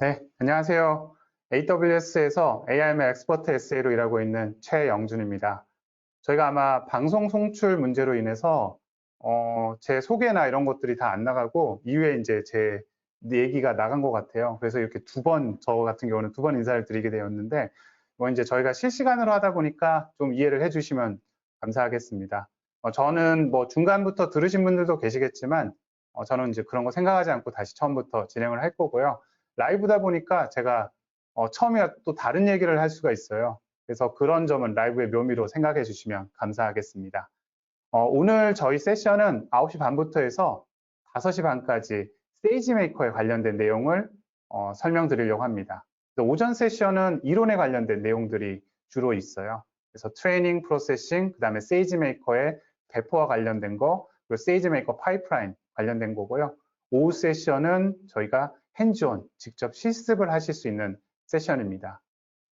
네, 안녕하세요. AWS에서 AIML 엑스퍼트 SA로 일하고 있는 최영준입니다. 저희가 아마 방송 송출 문제로 인해서 제 소개나 이런 것들이 다 안 나가고 이후에 이제 제 얘기가 나간 것 같아요. 그래서 이렇게 저 같은 경우는 두 번 인사를 드리게 되었는데 뭐 이제 저희가 실시간으로 하다 보니까 좀 이해를 해주시면 감사하겠습니다. 저는 뭐 중간부터 들으신 분들도 계시겠지만 저는 이제 그런 거 생각하지 않고 다시 처음부터 진행을 할 거고요. 라이브다 보니까 제가 처음이라 또 다른 얘기를 할 수가 있어요. 그래서 그런 점은 라이브의 묘미로 생각해 주시면 감사하겠습니다. 오늘 저희 세션은 9시 반부터 해서 5시 반까지 세이지 메이커에 관련된 내용을 설명드리려고 합니다. 오전 세션은 이론에 관련된 내용들이 주로 있어요. 그래서 트레이닝, 프로세싱, 그 다음에 세이지 메이커의 배포와 관련된 거, 그리고 세이지 메이커 파이프라인 관련된 거고요. 오후 세션은 저희가 핸즈온, 직접 실습을 하실 수 있는 세션입니다.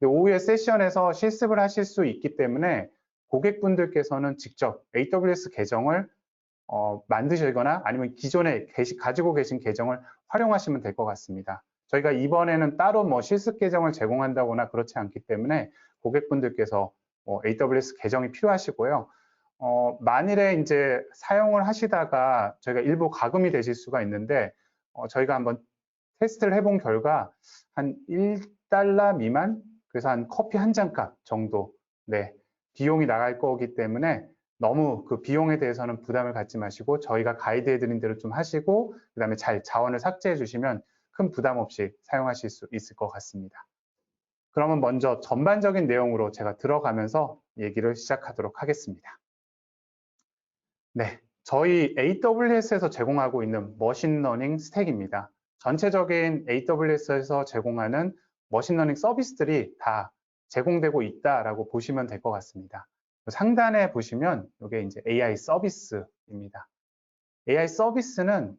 오후에 세션에서 실습을 하실 수 있기 때문에 고객분들께서는 직접 AWS 계정을 만드시거나 아니면 기존에 가지고 계신 계정을 활용하시면 될 것 같습니다. 저희가 이번에는 따로 뭐 실습 계정을 제공한다거나 그렇지 않기 때문에 고객분들께서 AWS 계정이 필요하시고요. 만일에 이제 사용을 하시다가 저희가 일부 가금이 되실 수가 있는데 저희가 한번 테스트를 해본 결과 한 1달러 미만, 그래서 한 커피 한 잔 값 정도 비용이 나갈 거기 때문에 너무 그 비용에 대해서는 부담을 갖지 마시고 저희가 가이드해 드린 대로 좀 하시고 그 다음에 잘 자원을 삭제해 주시면 큰 부담 없이 사용하실 수 있을 것 같습니다. 그러면 먼저 전반적인 내용으로 제가 들어가면서 얘기를 시작하도록 하겠습니다. 네, 저희 AWS에서 제공하고 있는 머신러닝 스택입니다. 전체적인 AWS에서 제공하는 머신러닝 서비스들이 다 제공되고 있다라고 보시면 될 것 같습니다. 상단에 보시면 이게 이제 AI 서비스입니다. AI 서비스는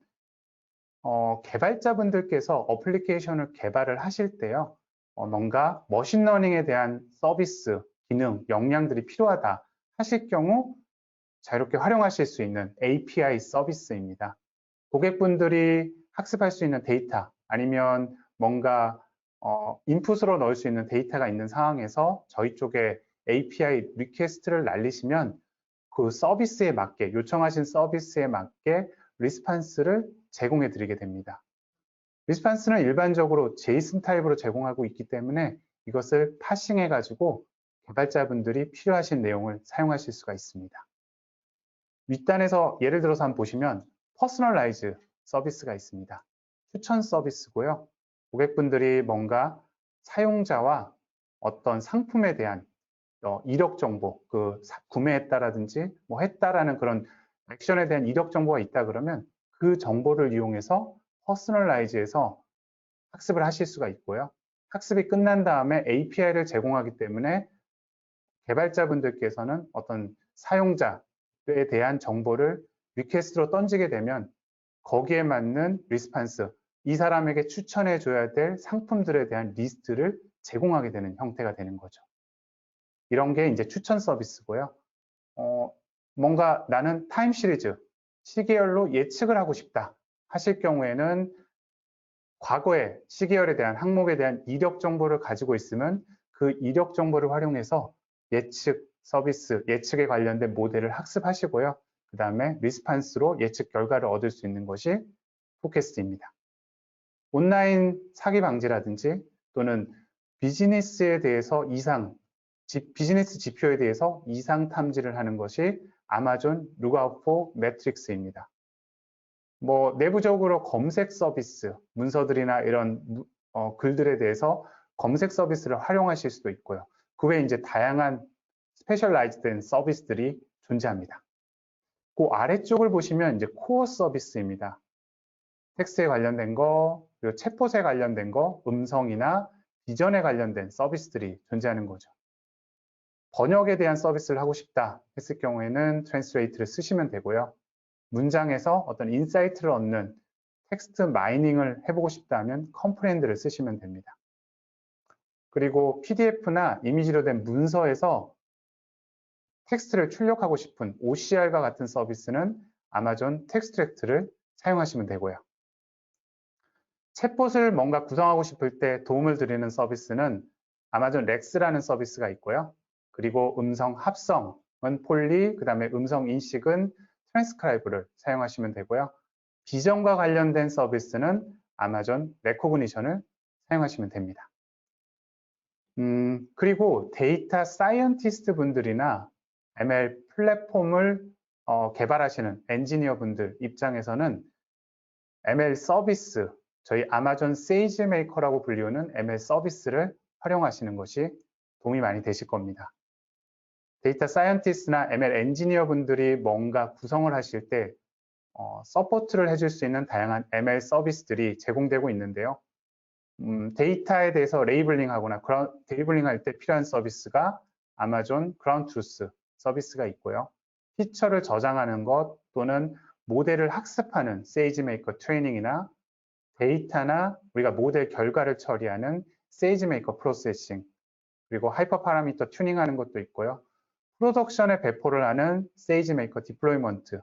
개발자분들께서 어플리케이션을 개발을 하실 때요, 뭔가 머신러닝에 대한 서비스, 기능, 역량들이 필요하다 하실 경우 자유롭게 활용하실 수 있는 API 서비스입니다. 고객분들이 학습할 수 있는 데이터 아니면 뭔가 인풋으로 넣을 수 있는 데이터가 있는 상황에서 저희 쪽에 API 리퀘스트를 날리시면 그 서비스에 맞게 요청하신 서비스에 맞게 리스판스를 제공해 드리게 됩니다. 리스판스는 일반적으로 JSON 타입으로 제공하고 있기 때문에 이것을 파싱해 가지고 개발자분들이 필요하신 내용을 사용하실 수가 있습니다. 윗단에서 예를 들어서 한번 보시면 퍼스널라이즈 서비스가 있습니다. 추천 서비스고요. 고객분들이 뭔가 사용자와 어떤 상품에 대한 이력 정보, 구매했다라든지 뭐 했다라는 그런 액션에 대한 이력 정보가 있다 그러면 그 정보를 이용해서 퍼스널라이즈해서 학습을 하실 수가 있고요. 학습이 끝난 다음에 API를 제공하기 때문에 개발자분들께서는 어떤 사용자에 대한 정보를 리퀘스트로 던지게 되면 거기에 맞는 리스판스, 이 사람에게 추천해 줘야 될 상품들에 대한 리스트를 제공하게 되는 형태가 되는 거죠. 이런 게 이제 추천 서비스고요. 뭔가 나는 타임 시리즈, 시계열로 예측을 하고 싶다 하실 경우에는 과거에 시계열에 대한 항목에 대한 이력 정보를 가지고 있으면 그 이력 정보를 활용해서 예측 서비스, 예측에 관련된 모델을 학습하시고요. 그 다음에 리스판스로 예측 결과를 얻을 수 있는 것이 포캐스트입니다. 온라인 사기 방지라든지 또는 비즈니스에 대해서 비즈니스 지표에 대해서 이상 탐지를 하는 것이 아마존 룩아웃4 매트릭스입니다. 뭐 내부적으로 검색 서비스, 문서들이나 이런 글들에 대해서 검색 서비스를 활용하실 수도 있고요. 그 외에 이제 다양한 스페셜라이즈된 서비스들이 존재합니다. 그 아래쪽을 보시면 이제 코어 서비스입니다. 텍스트에 관련된 거, 그리고 챗봇에 관련된 거, 음성이나 비전에 관련된 서비스들이 존재하는 거죠. 번역에 대한 서비스를 하고 싶다 했을 경우에는 트랜스레이트를 쓰시면 되고요. 문장에서 어떤 인사이트를 얻는 텍스트 마이닝을 해보고 싶다면 컴프렌드를 쓰시면 됩니다. 그리고 PDF나 이미지로 된 문서에서 텍스트를 출력하고 싶은 OCR과 같은 서비스는 아마존 텍스트랙트를 사용하시면 되고요. 챗봇을 뭔가 구성하고 싶을 때 도움을 드리는 서비스는 아마존 렉스라는 서비스가 있고요. 그리고 음성 합성은 폴리, 그 다음에 음성 인식은 트랜스크라이브를 사용하시면 되고요. 비전과 관련된 서비스는 아마존 레코그니션을 사용하시면 됩니다. 그리고 데이터 사이언티스트 분들이나 ML 플랫폼을 개발하시는 엔지니어 분들 입장에서는 ML 서비스, 저희 아마존 세이지 메이커라고 불리우는 ML 서비스를 활용하시는 것이 도움이 많이 되실 겁니다. 데이터 사이언티스트나 ML 엔지니어 분들이 뭔가 구성을 하실 때 서포트를 해줄 수 있는 다양한 ML 서비스들이 제공되고 있는데요. 데이터에 대해서 레이블링하거나 레이블링할 때 필요한 서비스가 아마존 그라운드 트루스 서비스가 있고요. 피처를 저장하는 것 또는 모델을 학습하는 세이지메이커 트레이닝이나 데이터나 우리가 모델 결과를 처리하는 세이지메이커 프로세싱, 그리고 하이퍼 파라미터 튜닝하는 것도 있고요. 프로덕션에 배포를 하는 세이지메이커 디플로이먼트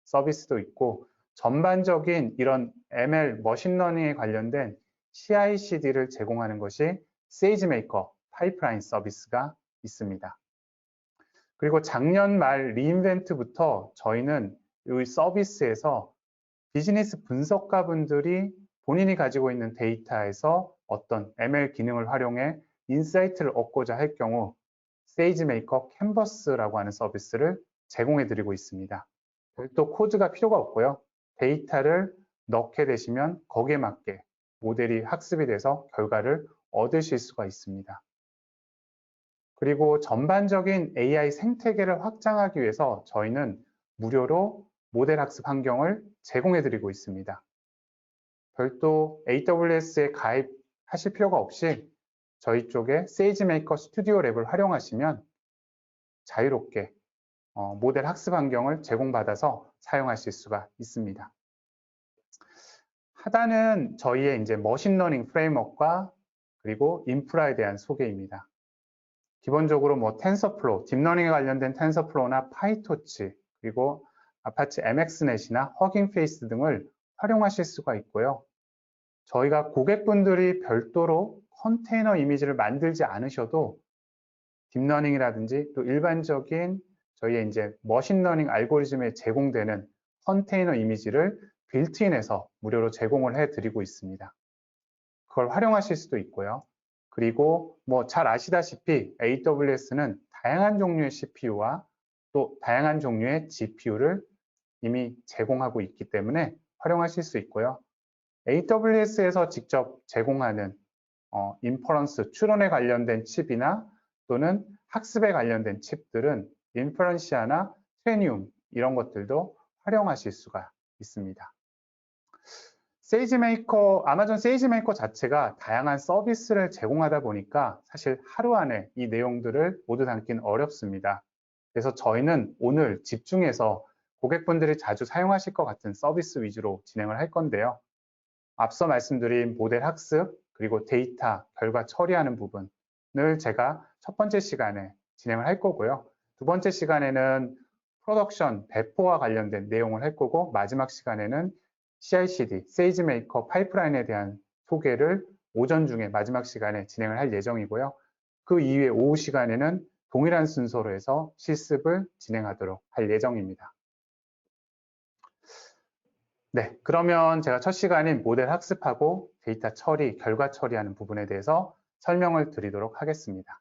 서비스도 있고, 전반적인 이런 ML 머신러닝에 관련된 CI/CD를 제공하는 것이 세이지메이커 파이프라인 서비스가 있습니다. 그리고 작년 말 리인벤트부터 저희는 이 서비스에서 비즈니스 분석가 분들이 본인이 가지고 있는 데이터에서 어떤 ML 기능을 활용해 인사이트를 얻고자 할 경우 세이지메이커 캔버스라고 하는 서비스를 제공해 드리고 있습니다. 별도 코드가 필요가 없고요. 데이터를 넣게 되시면 거기에 맞게 모델이 학습이 돼서 결과를 얻으실 수가 있습니다. 그리고 전반적인 AI 생태계를 확장하기 위해서 저희는 무료로 모델 학습 환경을 제공해 드리고 있습니다. 별도 AWS에 가입하실 필요가 없이 저희 쪽에 세이지메이커 스튜디오 랩을 활용하시면 자유롭게 모델 학습 환경을 제공받아서 사용하실 수가 있습니다. 하단은 저희의 이제 머신러닝 프레임워크와 그리고 인프라에 대한 소개입니다. 기본적으로 뭐 텐서플로우, 딥러닝에 관련된 텐서플로우나 파이토치, 그리고 아파치 MXNet이나 허깅페이스 등을 활용하실 수가 있고요. 저희가 고객분들이 별도로 컨테이너 이미지를 만들지 않으셔도 딥러닝이라든지 또 일반적인 저희의 이제 머신러닝 알고리즘에 제공되는 컨테이너 이미지를 빌트인해서 무료로 제공을 해드리고 있습니다. 그걸 활용하실 수도 있고요. 그리고 뭐 잘 아시다시피 AWS는 다양한 종류의 CPU와 또 다양한 종류의 GPU를 이미 제공하고 있기 때문에 활용하실 수 있고요. AWS에서 직접 제공하는 인퍼런스, 추론에 관련된 칩이나 또는 학습에 관련된 칩들은 인퍼런시아나 트레니움 이런 것들도 활용하실 수가 있습니다. 아마존 세이지메이커 자체가 다양한 서비스를 제공하다 보니까 사실 하루 안에 이 내용들을 모두 담기는 어렵습니다. 그래서 저희는 오늘 집중해서 고객분들이 자주 사용하실 것 같은 서비스 위주로 진행을 할 건데요. 앞서 말씀드린 모델 학습, 그리고 데이터, 결과 처리하는 부분을 제가 첫 번째 시간에 진행을 할 거고요. 두 번째 시간에는 프로덕션, 배포와 관련된 내용을 할 거고, 마지막 시간에는 CI/CD, 세이지메이커 파이프라인에 대한 소개를 오전 중에 마지막 시간에 진행을 할 예정이고요. 그 이후에 오후 시간에는 동일한 순서로 해서 실습을 진행하도록 할 예정입니다. 네, 그러면 제가 첫 시간인 모델 학습하고 데이터 처리, 결과 처리하는 부분에 대해서 설명을 드리도록 하겠습니다.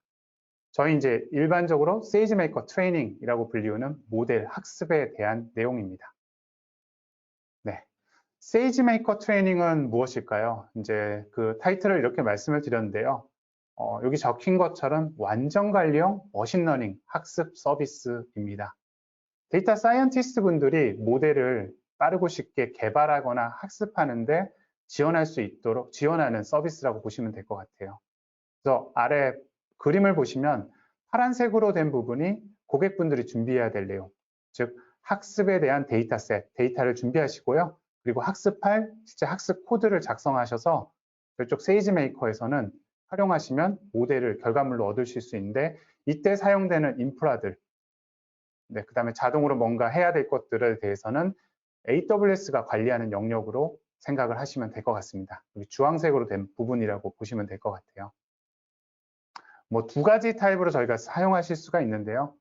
저희 이제 일반적으로 세이지메이커 트레이닝이라고 불리우는 모델 학습에 대한 내용입니다. 네, 세이지메이커 트레이닝은 무엇일까요? 이제 그 타이틀을 이렇게 말씀을 드렸는데요. 여기 적힌 것처럼 완전 관리형 머신러닝 학습 서비스입니다. 데이터 사이언티스트 분들이 모델을 빠르고 쉽게 개발하거나 학습하는데 지원할 수 있도록 지원하는 서비스라고 보시면 될 것 같아요. 그래서 아래 그림을 보시면 파란색으로 된 부분이 고객분들이 준비해야 될 내용, 즉 학습에 대한 데이터셋, 데이터를 준비하시고요. 그리고 학습할 실제 학습 코드를 작성하셔서 이쪽 세이지메이커에서는 활용하시면 모델을 결과물로 얻으실 수 있는데, 이때 사용되는 인프라들, 그 다음에 자동으로 뭔가 해야 될 것들에 대해서는 AWS가 관리하는 영역으로 생각을 하시면 될 것 같습니다. 여기 주황색으로 된 부분이라고 보시면 될 것 같아요. 뭐 두 가지 타입으로 저희가 사용하실 수가 있는데요.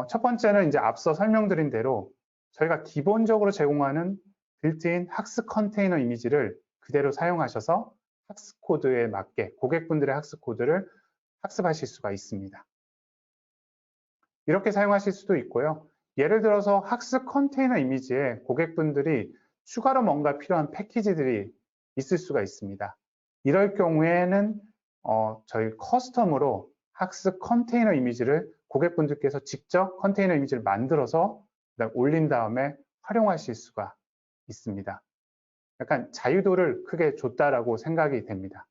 첫 번째는 이제 앞서 설명드린 대로 저희가 기본적으로 제공하는 빌트인 학습 컨테이너 이미지를 그대로 사용하셔서 학습 코드에 맞게 고객분들의 학습 코드를 학습하실 수가 있습니다. 이렇게 사용하실 수도 있고요. 예를 들어서 학습 컨테이너 이미지에 고객분들이 추가로 뭔가 필요한 패키지들이 있을 수가 있습니다. 이럴 경우에는 저희 커스텀으로 학습 컨테이너 이미지를 고객분들께서 직접 컨테이너 이미지를 만들어서 올린 다음에 활용하실 수가 있습니다. 약간 자유도를 크게 줬다라고 생각이 됩니다.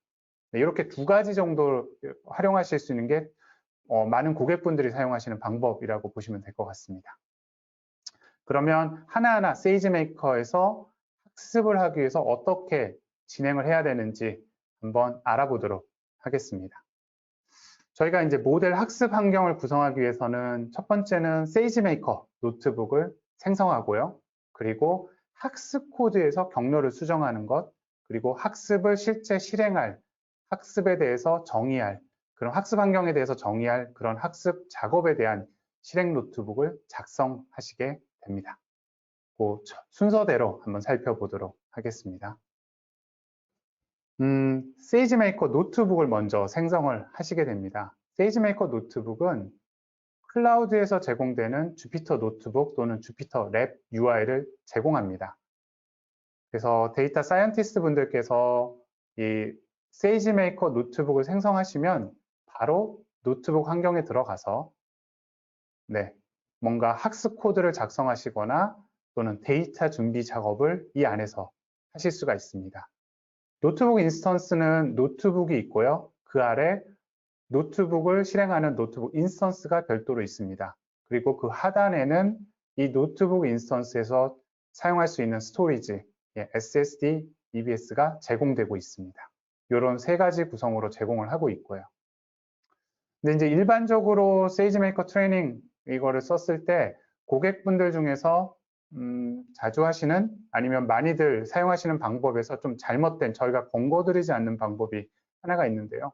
이렇게 두 가지 정도 활용하실 수 있는 게 많은 고객분들이 사용하시는 방법이라고 보시면 될 것 같습니다. 그러면 하나하나 세이지메이커에서 학습을 하기 위해서 어떻게 진행을 해야 되는지 한번 알아보도록 하겠습니다. 저희가 이제 모델 학습 환경을 구성하기 위해서는 첫 번째는 세이지메이커 노트북을 생성하고요. 그리고 학습 코드에서 경로를 수정하는 것, 그리고 학습을 실제 실행할, 학습에 대해서 정의할, 그런 학습 환경에 대해서 정의할 그런 학습 작업에 대한 실행 노트북을 작성하시게 됩니다. 그 순서대로 한번 살펴보도록 하겠습니다. 세이지메이커 노트북을 먼저 생성을 하시게 됩니다. 세이지메이커 노트북은 클라우드에서 제공되는 주피터 노트북 또는 주피터 랩 UI를 제공합니다. 그래서 데이터 사이언티스트 분들께서 이 세이지메이커 노트북을 생성하시면 바로 노트북 환경에 들어가서 뭔가 학습 코드를 작성하시거나 또는 데이터 준비 작업을 이 안에서 하실 수가 있습니다. 노트북 인스턴스는 노트북이 있고요. 그 아래 노트북을 실행하는 노트북 인스턴스가 별도로 있습니다. 그리고 그 하단에는 이 노트북 인스턴스에서 사용할 수 있는 스토리지, SSD, EBS가 제공되고 있습니다. 이런 세 가지 구성으로 제공을 하고 있고요. 근데 이제 일반적으로 세이지메이커 트레이닝 이거를 썼을 때 고객분들 중에서 자주 하시는 아니면 많이들 사용하시는 방법에서 좀 잘못된 저희가 권고드리지 않는 방법이 하나가 있는데요.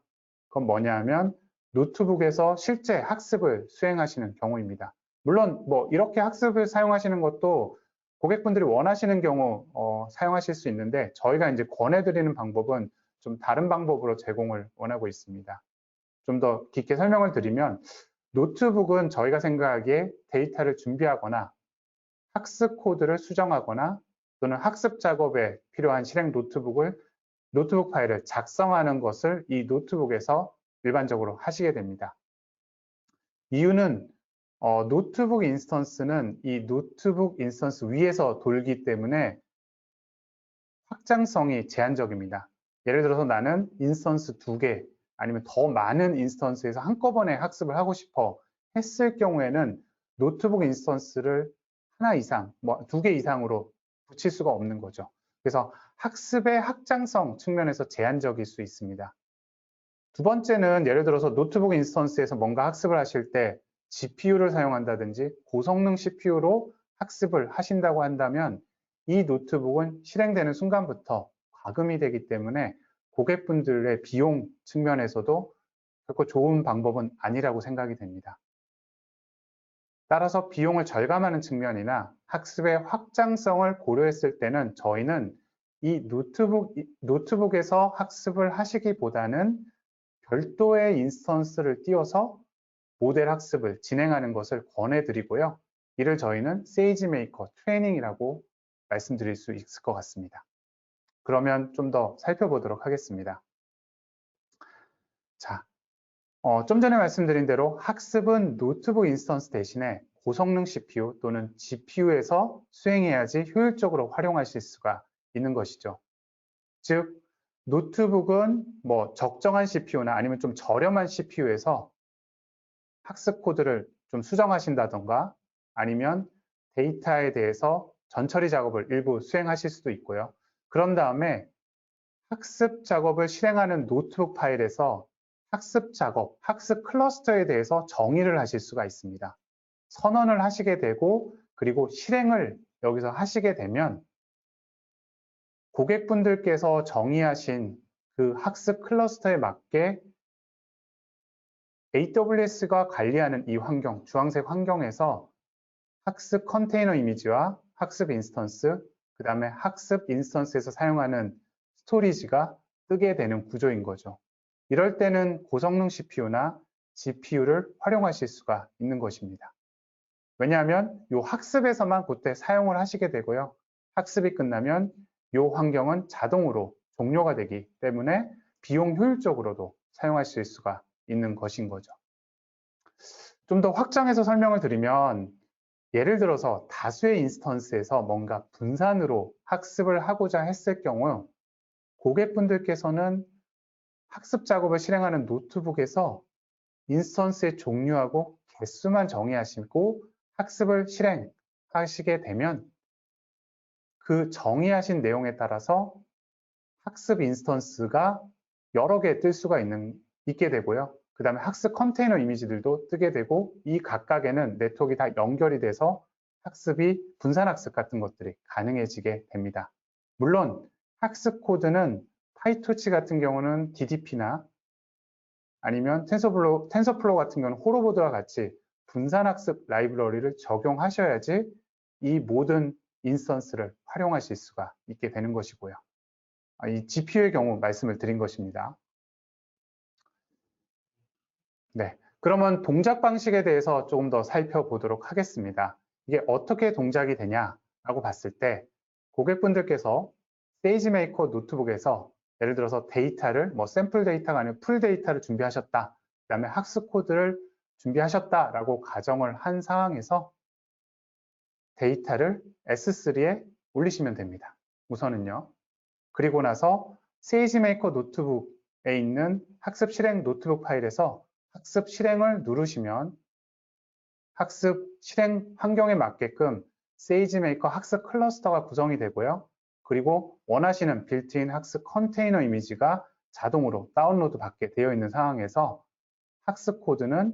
그건 뭐냐 하면 노트북에서 실제 학습을 수행하시는 경우입니다. 물론 뭐 이렇게 학습을 사용하시는 것도 고객분들이 원하시는 경우 사용하실 수 있는데 저희가 이제 권해드리는 방법은 좀 다른 방법으로 제공을 원하고 있습니다. 좀 더 깊게 설명을 드리면 노트북은 저희가 생각하기에 데이터를 준비하거나 학습 코드를 수정하거나 또는 학습 작업에 필요한 실행 노트북 파일을 작성하는 것을 이 노트북에서 일반적으로 하시게 됩니다. 이유는 노트북 인스턴스는 이 노트북 인스턴스 위에서 돌기 때문에 확장성이 제한적입니다. 예를 들어서 나는 인스턴스 2개 아니면 더 많은 인스턴스에서 한꺼번에 학습을 하고 싶어 했을 경우에는 노트북 인스턴스를 하나 이상, 뭐 2개 이상으로 붙일 수가 없는 거죠. 그래서 학습의 확장성 측면에서 제한적일 수 있습니다. 두 번째는 예를 들어서 노트북 인스턴스에서 뭔가 학습을 하실 때 GPU를 사용한다든지 고성능 CPU로 학습을 하신다고 한다면 이 노트북은 실행되는 순간부터 과금이 되기 때문에 고객분들의 비용 측면에서도 결코 좋은 방법은 아니라고 생각이 됩니다. 따라서 비용을 절감하는 측면이나 학습의 확장성을 고려했을 때는 저희는 이 노트북에서 학습을 하시기보다는 별도의 인스턴스를 띄워서 모델 학습을 진행하는 것을 권해드리고요. 이를 저희는 세이지메이커 트레이닝이라고 말씀드릴 수 있을 것 같습니다. 그러면 좀 더 살펴보도록 하겠습니다. 자, 좀 전에 말씀드린 대로 학습은 노트북 인스턴스 대신에 고성능 CPU 또는 GPU에서 수행해야지 효율적으로 활용하실 수가 있는 것이죠. 즉, 노트북은 뭐 적정한 CPU나 아니면 좀 저렴한 CPU에서 학습 코드를 좀 수정하신다던가 아니면 데이터에 대해서 전처리 작업을 일부 수행하실 수도 있고요. 그런 다음에 학습 작업을 실행하는 노트북 파일에서 학습 작업, 학습 클러스터에 대해서 정의를 하실 수가 있습니다. 선언을 하시게 되고 그리고 실행을 여기서 하시게 되면 고객분들께서 정의하신 그 학습 클러스터에 맞게 AWS가 관리하는 이 환경, 주황색 환경에서 학습 컨테이너 이미지와 학습 인스턴스, 그 다음에 학습 인스턴스에서 사용하는 스토리지가 뜨게 되는 구조인 거죠. 이럴 때는 고성능 CPU나 GPU를 활용하실 수가 있는 것입니다. 왜냐하면 이 학습에서만 그때 사용을 하시게 되고요. 학습이 끝나면 이 환경은 자동으로 종료가 되기 때문에 비용 효율적으로도 사용하실 수가 있는 것인 거죠. 좀 더 확장해서 설명을 드리면 예를 들어서 다수의 인스턴스에서 뭔가 분산으로 학습을 하고자 했을 경우 고객분들께서는 학습 작업을 실행하는 노트북에서 인스턴스의 종류하고 개수만 정의하시고 학습을 실행하시게 되면 그 정의하신 내용에 따라서 학습 인스턴스가 여러 개 뜰 수가 있게 되고요. 그 다음에 학습 컨테이너 이미지들도 뜨게 되고 이 각각에는 네트워크가 다 연결이 돼서 학습이 분산학습 같은 것들이 가능해지게 됩니다. 물론 학습 코드는 파이토치 같은 경우는 DDP나 아니면 텐서플로우 같은 경우는 호로보드와 같이 분산학습 라이브러리를 적용하셔야지 이 모든 인스턴스를 활용하실 수가 있게 되는 것이고요. 이 GPU의 경우 말씀을 드린 것입니다. 네, 그러면 동작 방식에 대해서 조금 더 살펴보도록 하겠습니다. 이게 어떻게 동작이 되냐라고 봤을 때 고객분들께서 세이지메이커 노트북에서 예를 들어서 데이터를 샘플 데이터가 아니라 풀 데이터를 준비하셨다. 그 다음에 학습 코드를 준비하셨다라고 가정을 한 상황에서 데이터를 S3에 올리시면 됩니다. 우선은요. 그리고 나서 세이지메이커 노트북에 있는 학습 실행 노트북 파일에서 학습 실행을 누르시면 학습 실행 환경에 맞게끔 세이지메이커 학습 클러스터가 구성이 되고요. 그리고 원하시는 빌트인 학습 컨테이너 이미지가 자동으로 다운로드 받게 되어 있는 상황에서 학습 코드는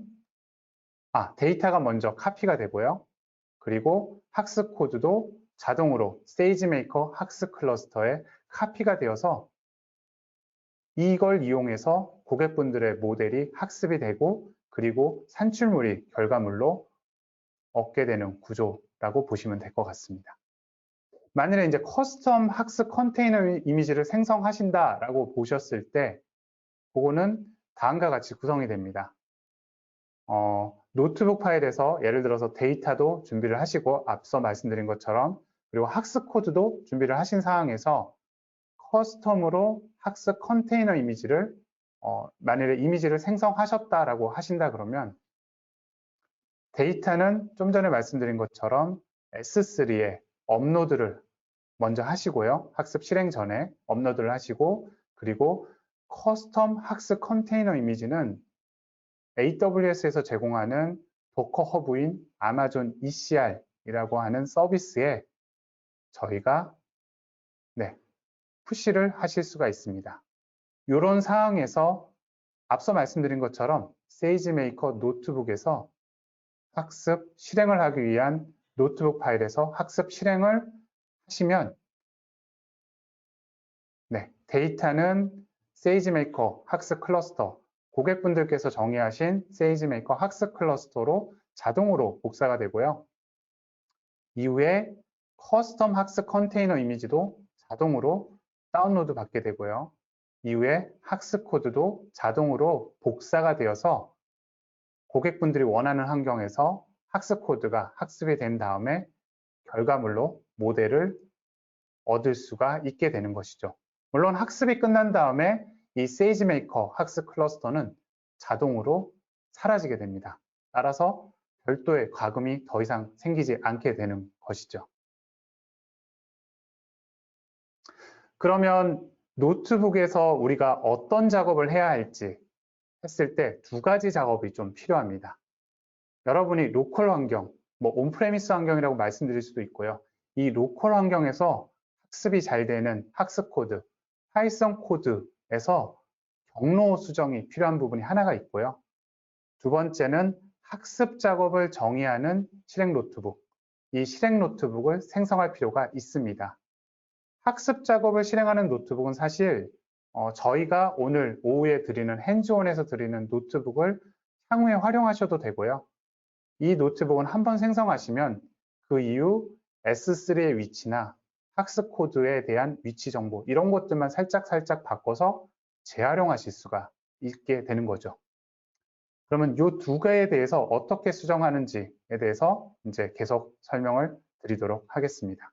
데이터가 먼저 카피가 되고요. 그리고 학습 코드도 자동으로 세이지메이커 학습 클러스터에 카피가 되어서 이걸 이용해서 고객분들의 모델이 학습이 되고 그리고 산출물이 결과물로 얻게 되는 구조라고 보시면 될 것 같습니다. 만일에 이제 커스텀 학습 컨테이너 이미지를 생성하신다라고 보셨을 때 그거는 다음과 같이 구성이 됩니다. 노트북 파일에서 예를 들어서 데이터도 준비를 하시고 앞서 말씀드린 것처럼 그리고 학습 코드도 준비를 하신 상황에서 커스텀으로 학습 컨테이너 이미지를 만일에 이미지를 생성하셨다라고 하신다 그러면 데이터는 좀 전에 말씀드린 것처럼 S3에 업로드를 먼저 하시고요. 학습 실행 전에 업로드를 하시고 그리고 커스텀 학습 컨테이너 이미지는 AWS에서 제공하는 도커 허브인 아마존 ECR이라고 하는 서비스에 저희가 푸시를 하실 수가 있습니다. 이런 상황에서 앞서 말씀드린 것처럼 세이지메이커 노트북에서 학습 실행을 하기 위한 노트북 파일에서 학습 실행을 하시면 데이터는 세이지메이커 학습 클러스터, 고객분들께서 정의하신 세이지메이커 학습 클러스터로 자동으로 복사가 되고요. 이후에 커스텀 학습 컨테이너 이미지도 자동으로 다운로드 받게 되고요. 이후에 학습 코드도 자동으로 복사가 되어서 고객분들이 원하는 환경에서 학습 코드가 학습이 된 다음에 결과물로 모델을 얻을 수가 있게 되는 것이죠. 물론 학습이 끝난 다음에 이 세이지메이커 학습 클러스터는 자동으로 사라지게 됩니다. 따라서 별도의 과금이 더 이상 생기지 않게 되는 것이죠. 그러면 노트북에서 우리가 어떤 작업을 해야 할지 했을 때 두 가지 작업이 좀 필요합니다. 여러분이 로컬 환경, 온프레미스 환경이라고 말씀드릴 수도 있고요. 이 로컬 환경에서 학습이 잘 되는 학습 코드, 파이썬 코드에서 경로 수정이 필요한 부분이 하나가 있고요. 두 번째는 학습 작업을 정의하는 실행 노트북, 이 실행 노트북을 생성할 필요가 있습니다. 학습 작업을 실행하는 노트북은 사실 저희가 오늘 오후에 드리는 핸즈온에서 드리는 노트북을 향후에 활용하셔도 되고요. 이 노트북은 한번 생성하시면 그 이후 S3의 위치나 학습 코드에 대한 위치 정보 이런 것들만 살짝 바꿔서 재활용하실 수가 있게 되는 거죠. 그러면 이 두 개에 대해서 어떻게 수정하는지에 대해서 이제 계속 설명을 드리도록 하겠습니다.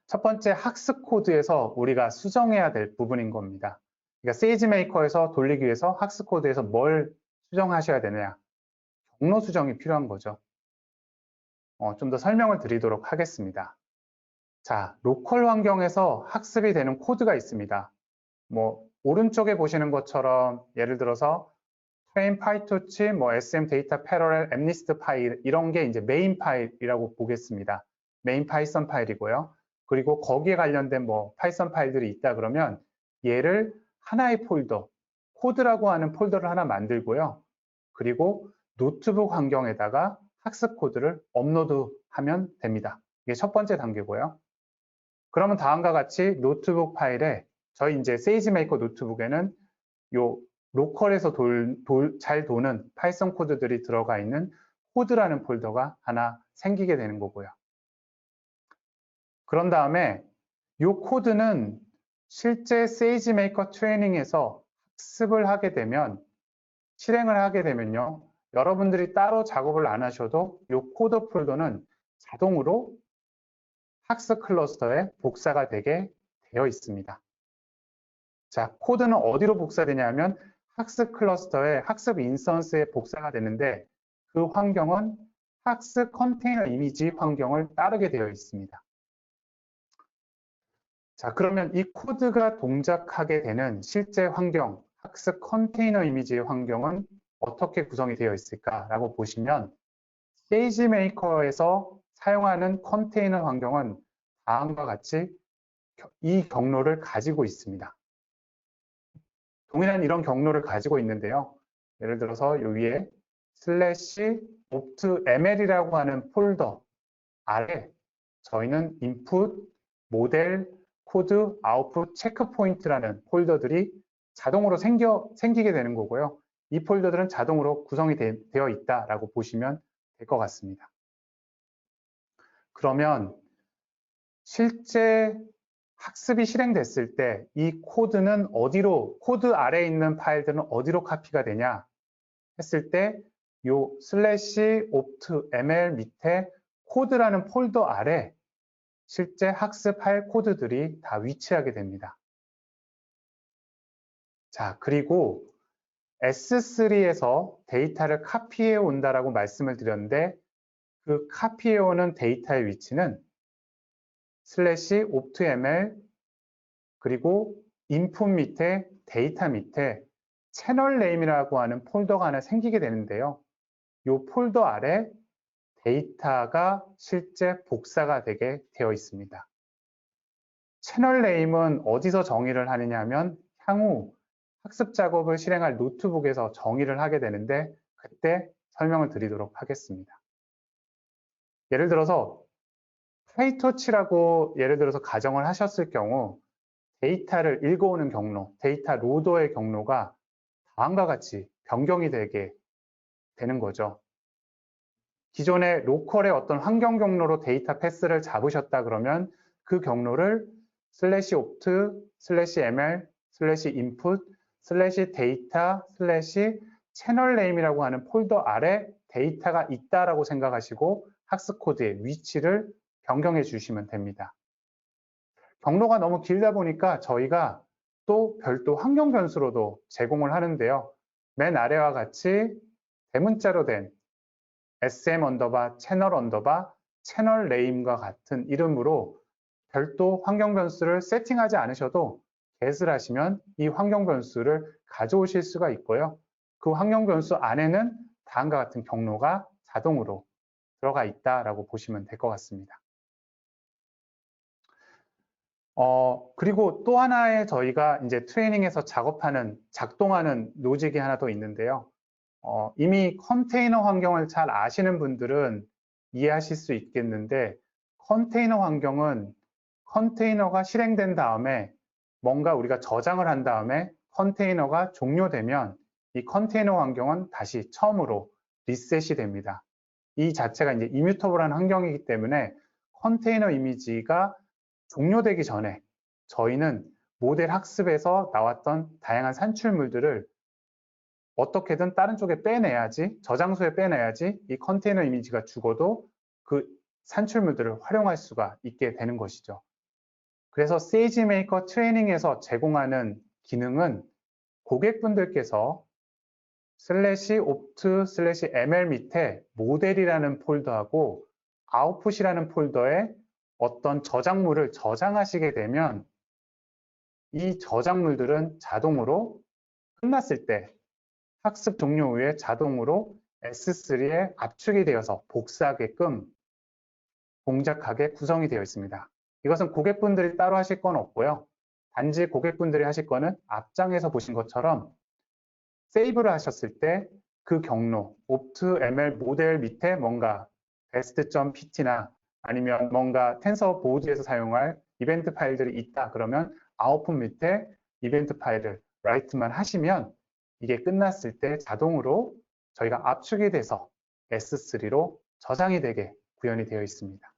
첫 번째 학습 코드에서 우리가 수정해야 될 부분인 겁니다. 그러니까 세이지메이커에서 돌리기 위해서 학습 코드에서 뭘 수정하셔야 되느냐? 경로 수정이 필요한 거죠. 좀 더 설명을 드리도록 하겠습니다. 자, 로컬 환경에서 학습이 되는 코드가 있습니다. 뭐 오른쪽에 보시는 것처럼 예를 들어서 train pytorch, 뭐 sm data parallel, mnist 파일 이런 게 이제 메인 파일이라고 보겠습니다. 메인 파이썬 파일이고요. 그리고 거기에 관련된 뭐 파이썬 파일들이 있다 그러면 얘를 하나의 폴더, 코드라고 하는 폴더를 하나 만들고요. 그리고 노트북 환경에다가 학습 코드를 업로드하면 됩니다. 이게 첫 번째 단계고요. 그러면 다음과 같이 노트북 파일에 저희 이제 세이지메이커 노트북에는 요 로컬에서 잘 도는 파이썬 코드들이 들어가 있는 코드라는 폴더가 하나 생기게 되는 거고요. 그런 다음에 이 코드는 실제 세이지메이커 트레이닝에서 학습을 하게 되면 실행을 하게 되면요. 여러분들이 따로 작업을 안 하셔도 이 코드 폴더는 자동으로 학습 클러스터에 복사가 되게 되어 있습니다. 자, 코드는 어디로 복사되냐면 학습 클러스터에 학습 인스턴스에 복사가 되는데 그 환경은 학습 컨테이너 이미지 환경을 따르게 되어 있습니다. 자, 그러면 이 코드가 동작하게 되는 실제 환경, 학습 컨테이너 이미지의 환경은 어떻게 구성이 되어 있을까라고 보시면 세이지메이커에서 사용하는 컨테이너 환경은 다음과 같이 이 경로를 가지고 있습니다. 동일한 이런 경로를 가지고 있는데요. 예를 들어서 요 위에 /opt_ml이라고 하는 폴더 아래 저희는 input, 모델, 코드, 아웃풋, 체크포인트라는 폴더들이 자동으로 생기게 되는 거고요. 이 폴더들은 자동으로 구성이 되어 있다라고 보시면 될 것 같습니다. 그러면 실제 학습이 실행됐을 때 이 코드는 어디로, 코드 아래에 있는 파일들은 어디로 카피가 되냐 했을 때 요 /opt_ml 밑에 코드라는 폴더 아래 실제 학습할 코드들이 다 위치하게 됩니다. 자, 그리고 S3에서 데이터를 카피해 온다라고 말씀을 드렸는데 그 카피해 오는 데이터의 위치는 /opt_ml 그리고 인풋 밑에 데이터 밑에 채널 네임이라고 하는 폴더가 하나 생기게 되는데요. 이 폴더 아래 데이터가 실제 복사가 되게 되어 있습니다. 채널 네임은 어디서 정의를 하느냐 하면 향후 학습 작업을 실행할 노트북에서 정의를 하게 되는데 그때 설명을 드리도록 하겠습니다. 예를 들어서 파이터치라고 예를 들어서 가정을 하셨을 경우 데이터를 읽어오는 경로, 데이터 로더의 경로가 다음과 같이 변경이 되게 되는 거죠. 기존의 로컬의 어떤 환경 경로로 데이터 패스를 잡으셨다 그러면 그 경로를 /opt/ml /input /data 채널 네임이라고 하는 폴더 아래 데이터가 있다라고 생각하시고 학습 코드의 위치를 변경해 주시면 됩니다. 경로가 너무 길다 보니까 저희가 또 별도 환경 변수로도 제공을 하는데요. 맨 아래와 같이 대문자로 된 sm_채널 네임과 같은 이름으로 별도 환경 변수를 세팅하지 않으셔도 get을 하시면 이 환경 변수를 가져오실 수가 있고요. 그 환경 변수 안에는 다음과 같은 경로가 자동으로 들어가 있다라고 보시면 될 것 같습니다. 그리고 또 하나의 저희가 이제 트레이닝에서 작동하는 로직이 하나 더 있는데요. 이미 컨테이너 환경을 잘 아시는 분들은 이해하실 수 있겠는데 컨테이너 환경은 컨테이너가 실행된 다음에 뭔가 우리가 저장을 한 다음에 컨테이너가 종료되면 이 컨테이너 환경은 다시 처음으로 리셋이 됩니다. 이 자체가 이제 이뮤터블한 환경이기 때문에 컨테이너 이미지가 종료되기 전에 저희는 모델 학습에서 나왔던 다양한 산출물들을 어떻게든 다른 쪽에 빼내야지, 저장소에 빼내야지 이 컨테이너 이미지가 죽어도 그 산출물들을 활용할 수가 있게 되는 것이죠. 그래서 세이지메이커 트레이닝에서 제공하는 기능은 고객분들께서 /opt/ml 밑에 모델이라는 폴더하고 아웃풋이라는 폴더에 어떤 저작물을 저장하시게 되면 이 저작물들은 자동으로 끝났을 때 학습 종료 후에 자동으로 S3에 압축이 되어서 복사하게끔 동작하게 구성이 되어 있습니다. 이것은 고객분들이 따로 하실 건 없고요. 단지 고객분들이 하실 거는 앞장에서 보신 것처럼 세이브를 하셨을 때 그 경로, opt.ml 모델 밑에 뭔가 best.pt나 아니면 뭔가 텐서 보드에서 사용할 이벤트 파일들이 있다 그러면 아웃풋 밑에 이벤트 파일을 write만 하시면 이게 끝났을 때 자동으로 저희가 압축이 돼서 S3로 저장이 되게 구현이 되어 있습니다.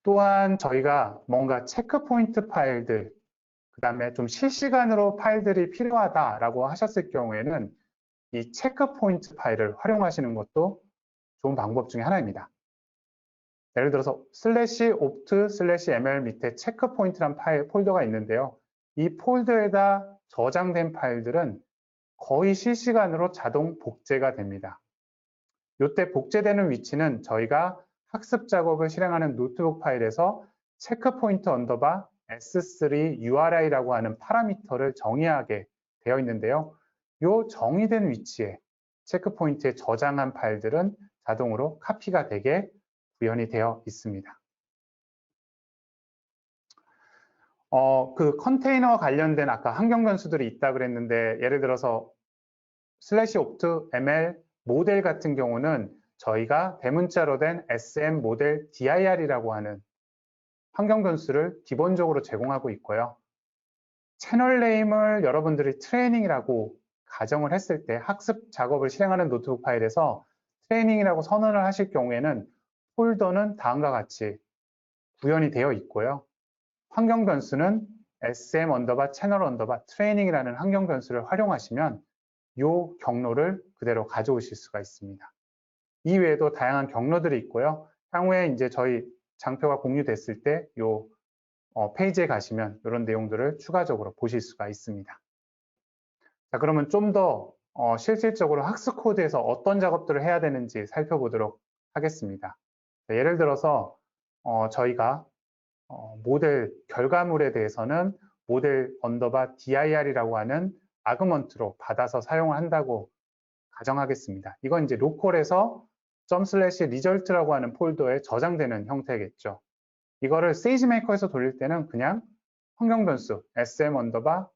또한 저희가 뭔가 체크 포인트 파일들, 그 다음에 좀 실시간으로 파일들이 필요하다라고 하셨을 경우에는 이 체크 포인트 파일을 활용하시는 것도 좋은 방법 중에 하나입니다. 예를 들어서 /opt/ml 밑에 체크 포인트란 파일 폴더가 있는데요. 이 폴더에다 저장된 파일들은 거의 실시간으로 자동 복제가 됩니다. 이때 복제되는 위치는 저희가 학습 작업을 실행하는 노트북 파일에서 체크 포인트 언더바 S3 URI라고 하는 파라미터를 정의하게 되어 있는데요. 이 정의된 위치에 체크 포인트에 저장한 파일들은 자동으로 카피가 되게 구현이 되어 있습니다. 그 컨테이너와 관련된 아까 환경 변수들이 있다 그랬는데 예를 들어서 /opt.ml 모델 같은 경우는 저희가 대문자로 된 SM 모델 dir이라고 하는 환경 변수를 기본적으로 제공하고 있고요. 채널 네임을 여러분들이 트레이닝이라고 가정을 했을 때 학습 작업을 실행하는 노트북 파일에서 트레이닝이라고 선언을 하실 경우에는 폴더는 다음과 같이 구현이 되어 있고요. 환경 변수는 SM 언더바 채널 언더바 트레이닝이라는 환경 변수를 활용하시면 이 경로를 그대로 가져오실 수가 있습니다. 이 외에도 다양한 경로들이 있고요. 향후에 이제 저희 장표가 공유됐을 때 이 페이지에 가시면 이런 내용들을 추가적으로 보실 수가 있습니다. 자, 그러면 좀 더 실질적으로 학습 코드에서 어떤 작업들을 해야 되는지 살펴보도록 하겠습니다. 자, 예를 들어서 저희가 모델 결과물에 대해서는 모델 언더바 dir이라고 하는 아그먼트로 받아서 사용을 한다고 가정하겠습니다. 이건 이제 로컬에서 /result라고 하는 폴더에 저장되는 형태겠죠. 이거를 세이지메이커에서 돌릴 때는 그냥 환경 변수 sm 언더바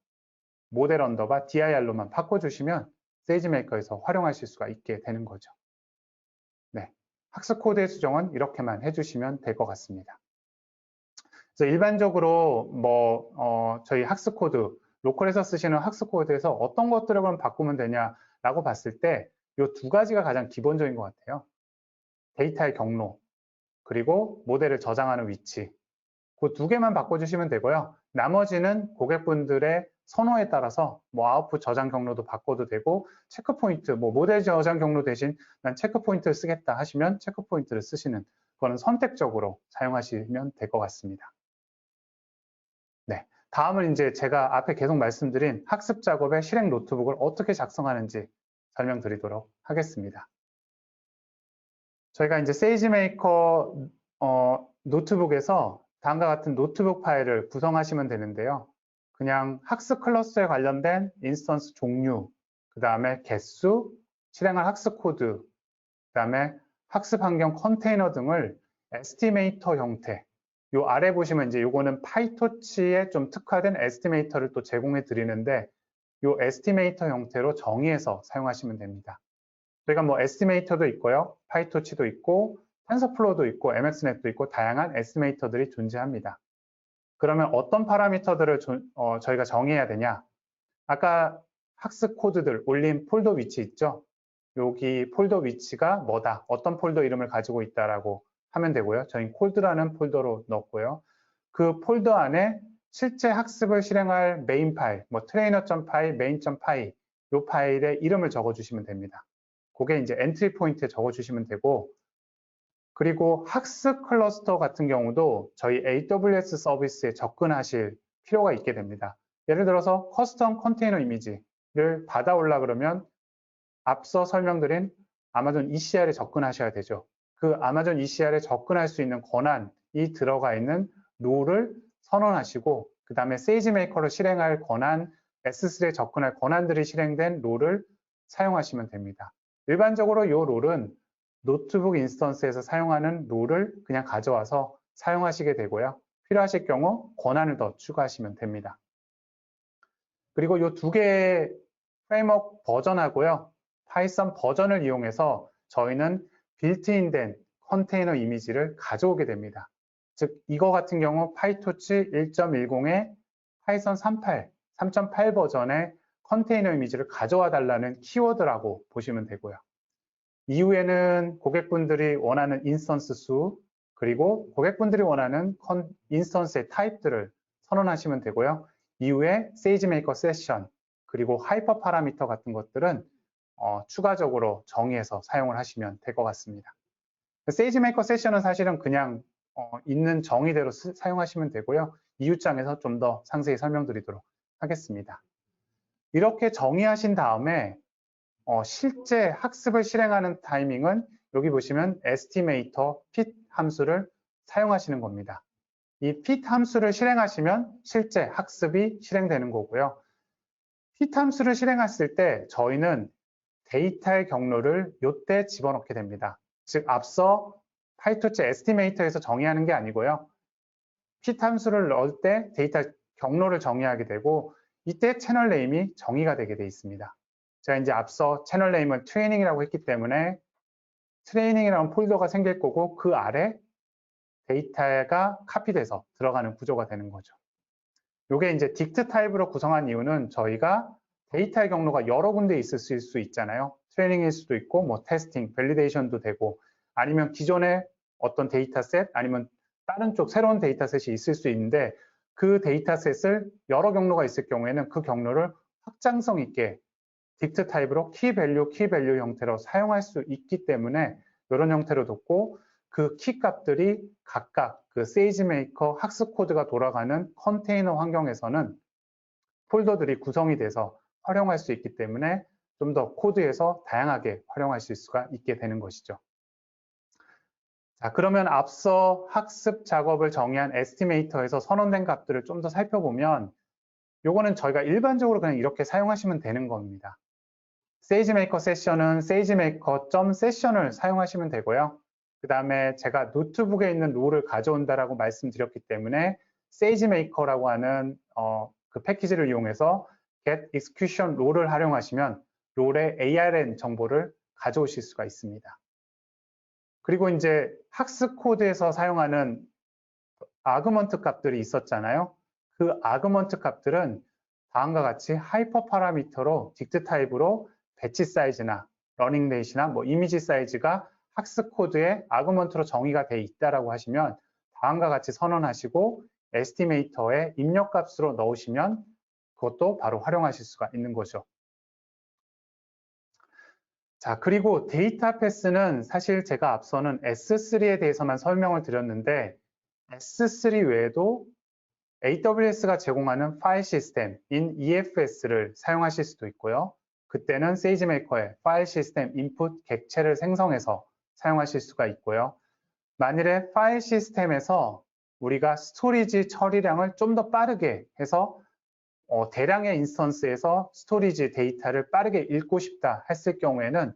모델 언더바 dir로만 바꿔주시면 세이지메이커에서 활용하실 수가 있게 되는 거죠. 네, 학습 코드의 수정은 이렇게만 해주시면 될 것 같습니다. 그래서 일반적으로 저희 학습 코드, 로컬에서 쓰시는 학습 코드에서 어떤 것들을 그럼 바꾸면 되냐라고 봤을 때 이 두 가지가 가장 기본적인 것 같아요. 데이터의 경로, 그리고 모델을 저장하는 위치. 그 두 개만 바꿔주시면 되고요. 나머지는 고객분들의 선호에 따라서 아웃풋 저장 경로도 바꿔도 되고 체크 포인트, 모델 저장 경로 대신 난 체크 포인트를 쓰겠다 하시면 체크 포인트를 쓰시는 그거는 선택적으로 사용하시면 될 것 같습니다. 네, 다음은 이제 제가 앞에 계속 말씀드린 학습 작업의 실행 노트북을 어떻게 작성하는지 설명드리도록 하겠습니다. 저희가 이제 세이지메이커 노트북에서 다음과 같은 노트북 파일을 구성하시면 되는데요. 그냥 학습 클러스에 관련된 인스턴스 종류, 그 다음에 개수, 실행할 학습 코드, 그 다음에 학습 환경 컨테이너 등을 에스티메이터 형태, 요 아래 보시면 이제 요거는 파이토치에 좀 특화된 에스티메이터를 또 제공해 드리는데 요 에스티메이터 형태로 정의해서 사용하시면 됩니다. 저희가 에스티메이터도 있고요. 파이토치도 있고 텐서플로우도 있고 MXNet도 있고 다양한 에스티메이터들이 존재합니다. 그러면 어떤 파라미터들을 저희가 정해야 되냐? 아까 학습 코드들 올린 폴더 위치 있죠? 여기 폴더 위치가 뭐다? 어떤 폴더 이름을 가지고 있다라고 하면 되고요. 저희는 콜드라는 폴더로 넣었고요. 그 폴더 안에 실제 학습을 실행할 메인 파일, 뭐 trainer.py, main.py 이 파일의 이름을 적어주시면 됩니다. 그게 이제 엔트리 포인트에 적어주시면 되고, 그리고 학습 클러스터 같은 경우도 저희 AWS 서비스에 접근하실 필요가 있게 됩니다. 예를 들어서 커스텀 컨테이너 이미지를 받아올라 그러면 앞서 설명드린 아마존 ECR에 접근하셔야 되죠. 그 아마존 ECR에 접근할 수 있는 권한이 들어가 있는 롤을 선언하시고, 그 다음에 세이지메이커를 실행할 권한, S3에 접근할 권한들이 실행된 롤을 사용하시면 됩니다. 일반적으로 이 롤은 노트북 인스턴스에서 사용하는 롤을 그냥 가져와서 사용하시게 되고요. 필요하실 경우 권한을 더 추가하시면 됩니다. 그리고 이 두 개의 프레임워크 버전하고요. 파이썬 버전을 이용해서 저희는 빌트인된 컨테이너 이미지를 가져오게 됩니다. 즉 이거 같은 경우 파이토치 1.10의 파이썬 3.8 버전의 컨테이너 이미지를 가져와 달라는 키워드라고 보시면 되고요. 이후에는 고객분들이 원하는 인스턴스 수, 그리고 고객분들이 원하는 인스턴스의 타입들을 선언하시면 되고요. 이후에 세이지메이커 세션, 그리고 하이퍼 파라미터 같은 것들은 추가적으로 정의해서 사용을 하시면 될 것 같습니다. 세이지메이커 세션은 사실은 그냥 있는 정의대로 사용하시면 되고요. 이웃장에서 좀 더 상세히 설명드리도록 하겠습니다. 이렇게 정의하신 다음에 실제 학습을 실행하는 타이밍은 여기 보시면 에스티메이터 fit 함수를 사용하시는 겁니다. 이 fit 함수를 실행하시면 실제 학습이 실행되는 거고요. fit 함수를 실행했을 때 저희는 데이터의 경로를 이때 집어넣게 됩니다. 즉 앞서 파이토치 에스티메이터에서 정의하는 게 아니고요. fit 함수를 넣을 때 데이터 경로를 정의하게 되고 이때 채널 네임이 정의가 되게 돼 있습니다. 제가 이제 앞서 채널 네임을 트레이닝이라고 했기 때문에 트레이닝이라는 폴더가 생길 거고 그 아래 데이터가 카피돼서 들어가는 구조가 되는 거죠. 이게 이제 딕트 타입으로 구성한 이유는 저희가 데이터의 경로가 여러 군데 있을 수 있잖아요. 트레이닝일 수도 있고 뭐 테스팅, 밸리데이션도 되고 아니면 기존의 어떤 데이터셋 아니면 다른 쪽 새로운 데이터셋이 있을 수 있는데 그 데이터셋을 여러 경로가 있을 경우에는 그 경로를 확장성 있게 딕트 타입으로 키 밸류 형태로 사용할 수 있기 때문에 이런 형태로 뒀고 그 키 값들이 각각 그 세이지메이커 학습 코드가 돌아가는 컨테이너 환경에서는 폴더들이 구성이 돼서 활용할 수 있기 때문에 좀 더 코드에서 다양하게 활용하실 수가 있게 되는 것이죠. 자, 그러면 앞서 학습 작업을 정의한 에스티메이터에서 선언된 값들을 좀 더 살펴보면 요거는 저희가 일반적으로 그냥 이렇게 사용하시면 되는 겁니다. 세이지메이커 세션은 세이지메이커.세션을 사용하시면 되고요. 그 다음에 제가 노트북에 있는 롤을 가져온다라고 말씀드렸기 때문에 세이지메이커라고 하는 그 패키지를 이용해서 get execution 롤을 활용하시면 롤의 ARN 정보를 가져오실 수가 있습니다. 그리고 이제 학습 코드에서 사용하는 아그먼트 값들이 있었잖아요. 그 아그먼트 값들은 다음과 같이 하이퍼 파라미터로 딕트 타입으로 배치 사이즈나 러닝 레이트나 뭐 이미지 사이즈가 학습 코드에 아그먼트로 정의가 돼 있다라고 하시면 다음과 같이 선언하시고 에스티메이터에 입력값으로 넣으시면 그것도 바로 활용하실 수가 있는 거죠. 자, 그리고 데이터 패스는 사실 제가 앞서는 S3에 대해서만 설명을 드렸는데 S3 외에도 AWS가 제공하는 파일 시스템인 EFS를 사용하실 수도 있고요. 그때는 세이지메이커의 파일 시스템 인풋 객체를 생성해서 사용하실 수가 있고요. 만일에 파일 시스템에서 우리가 스토리지 처리량을 좀 더 빠르게 해서 대량의 인스턴스에서 스토리지 데이터를 빠르게 읽고 싶다 했을 경우에는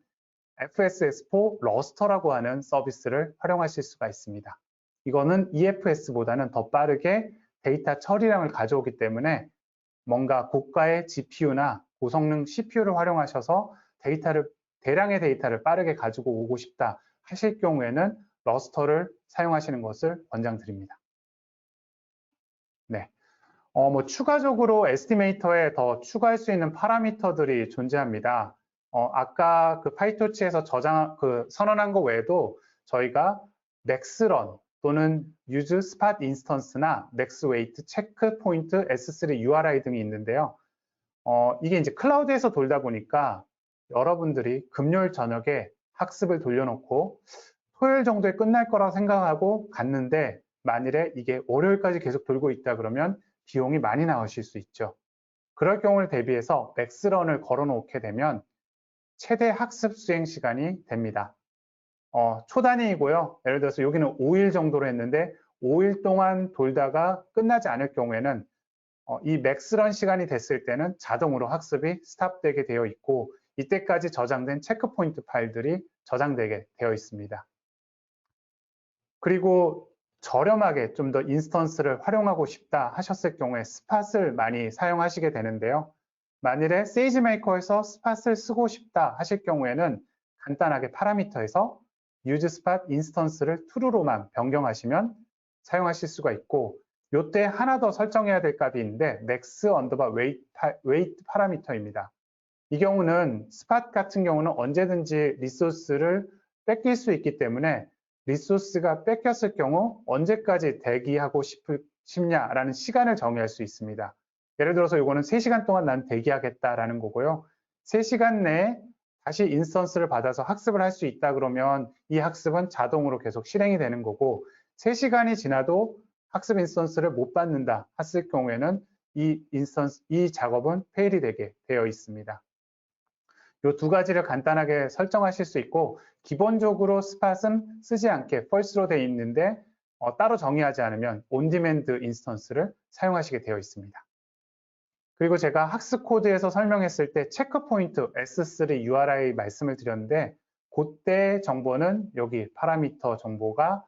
FSS4 러스터라고 하는 서비스를 활용하실 수가 있습니다. 이거는 EFS보다는 더 빠르게 데이터 처리량을 가져오기 때문에 뭔가 고가의 GPU나 고성능 CPU를 활용하셔서 대량의 데이터를 빠르게 가지고 오고 싶다 하실 경우에는 러스터를 사용하시는 것을 권장드립니다. 네. 추가적으로 에스티메이터에 더 추가할 수 있는 파라미터들이 존재합니다. 아까 그 파이토치에서 선언한 것 외에도 저희가 맥스런 또는 use spot instance나 max weight, 체크 포인트, S3 URI 등이 있는데요. 이게 이제 클라우드에서 돌다 보니까 여러분들이 금요일 저녁에 학습을 돌려놓고 토요일 정도에 끝날 거라고 생각하고 갔는데 만일에 이게 월요일까지 계속 돌고 있다 그러면 비용이 많이 나오실 수 있죠. 그럴 경우를 대비해서 맥스런을 걸어놓게 되면 최대 학습 수행 시간이 됩니다. 초단위이고요. 예를 들어서 여기는 5일 정도로 했는데 5일 동안 돌다가 끝나지 않을 경우에는 이 맥스런 시간이 됐을 때는 자동으로 학습이 스탑되게 되어 있고 이때까지 저장된 체크포인트 파일들이 저장되게 되어 있습니다. 그리고 저렴하게 좀 더 인스턴스를 활용하고 싶다 하셨을 경우에 스팟을 많이 사용하시게 되는데요. 만일에 세이지메이커에서 스팟을 쓰고 싶다 하실 경우에는 간단하게 파라미터에서 use spot instance를 true로만 변경하시면 사용하실 수가 있고 이때 하나 더 설정해야 될 값이 있는데 max weight 파라미터입니다. 이 경우는 스팟 같은 경우는 언제든지 리소스를 뺏길 수 있기 때문에 리소스가 뺏겼을 경우 언제까지 대기하고 싶냐라는 시간을 정의할 수 있습니다. 예를 들어서 이거는 3시간 동안 난 대기하겠다라는 거고요. 3시간 내에 다시 인스턴스를 받아서 학습을 할 수 있다 그러면 이 학습은 자동으로 계속 실행이 되는 거고 3시간이 지나도 학습 인스턴스를 못 받는다 했을 경우에는 이 작업은 페일이 되게 되어 있습니다. 이 두 가지를 간단하게 설정하실 수 있고 기본적으로 스팟은 쓰지 않게 false로 되어 있는데 따로 정의하지 않으면 온디맨드 인스턴스를 사용하시게 되어 있습니다. 그리고 제가 학습 코드에서 설명했을 때 체크포인트 S3 URI 말씀을 드렸는데 그때 정보는 여기 파라미터 정보가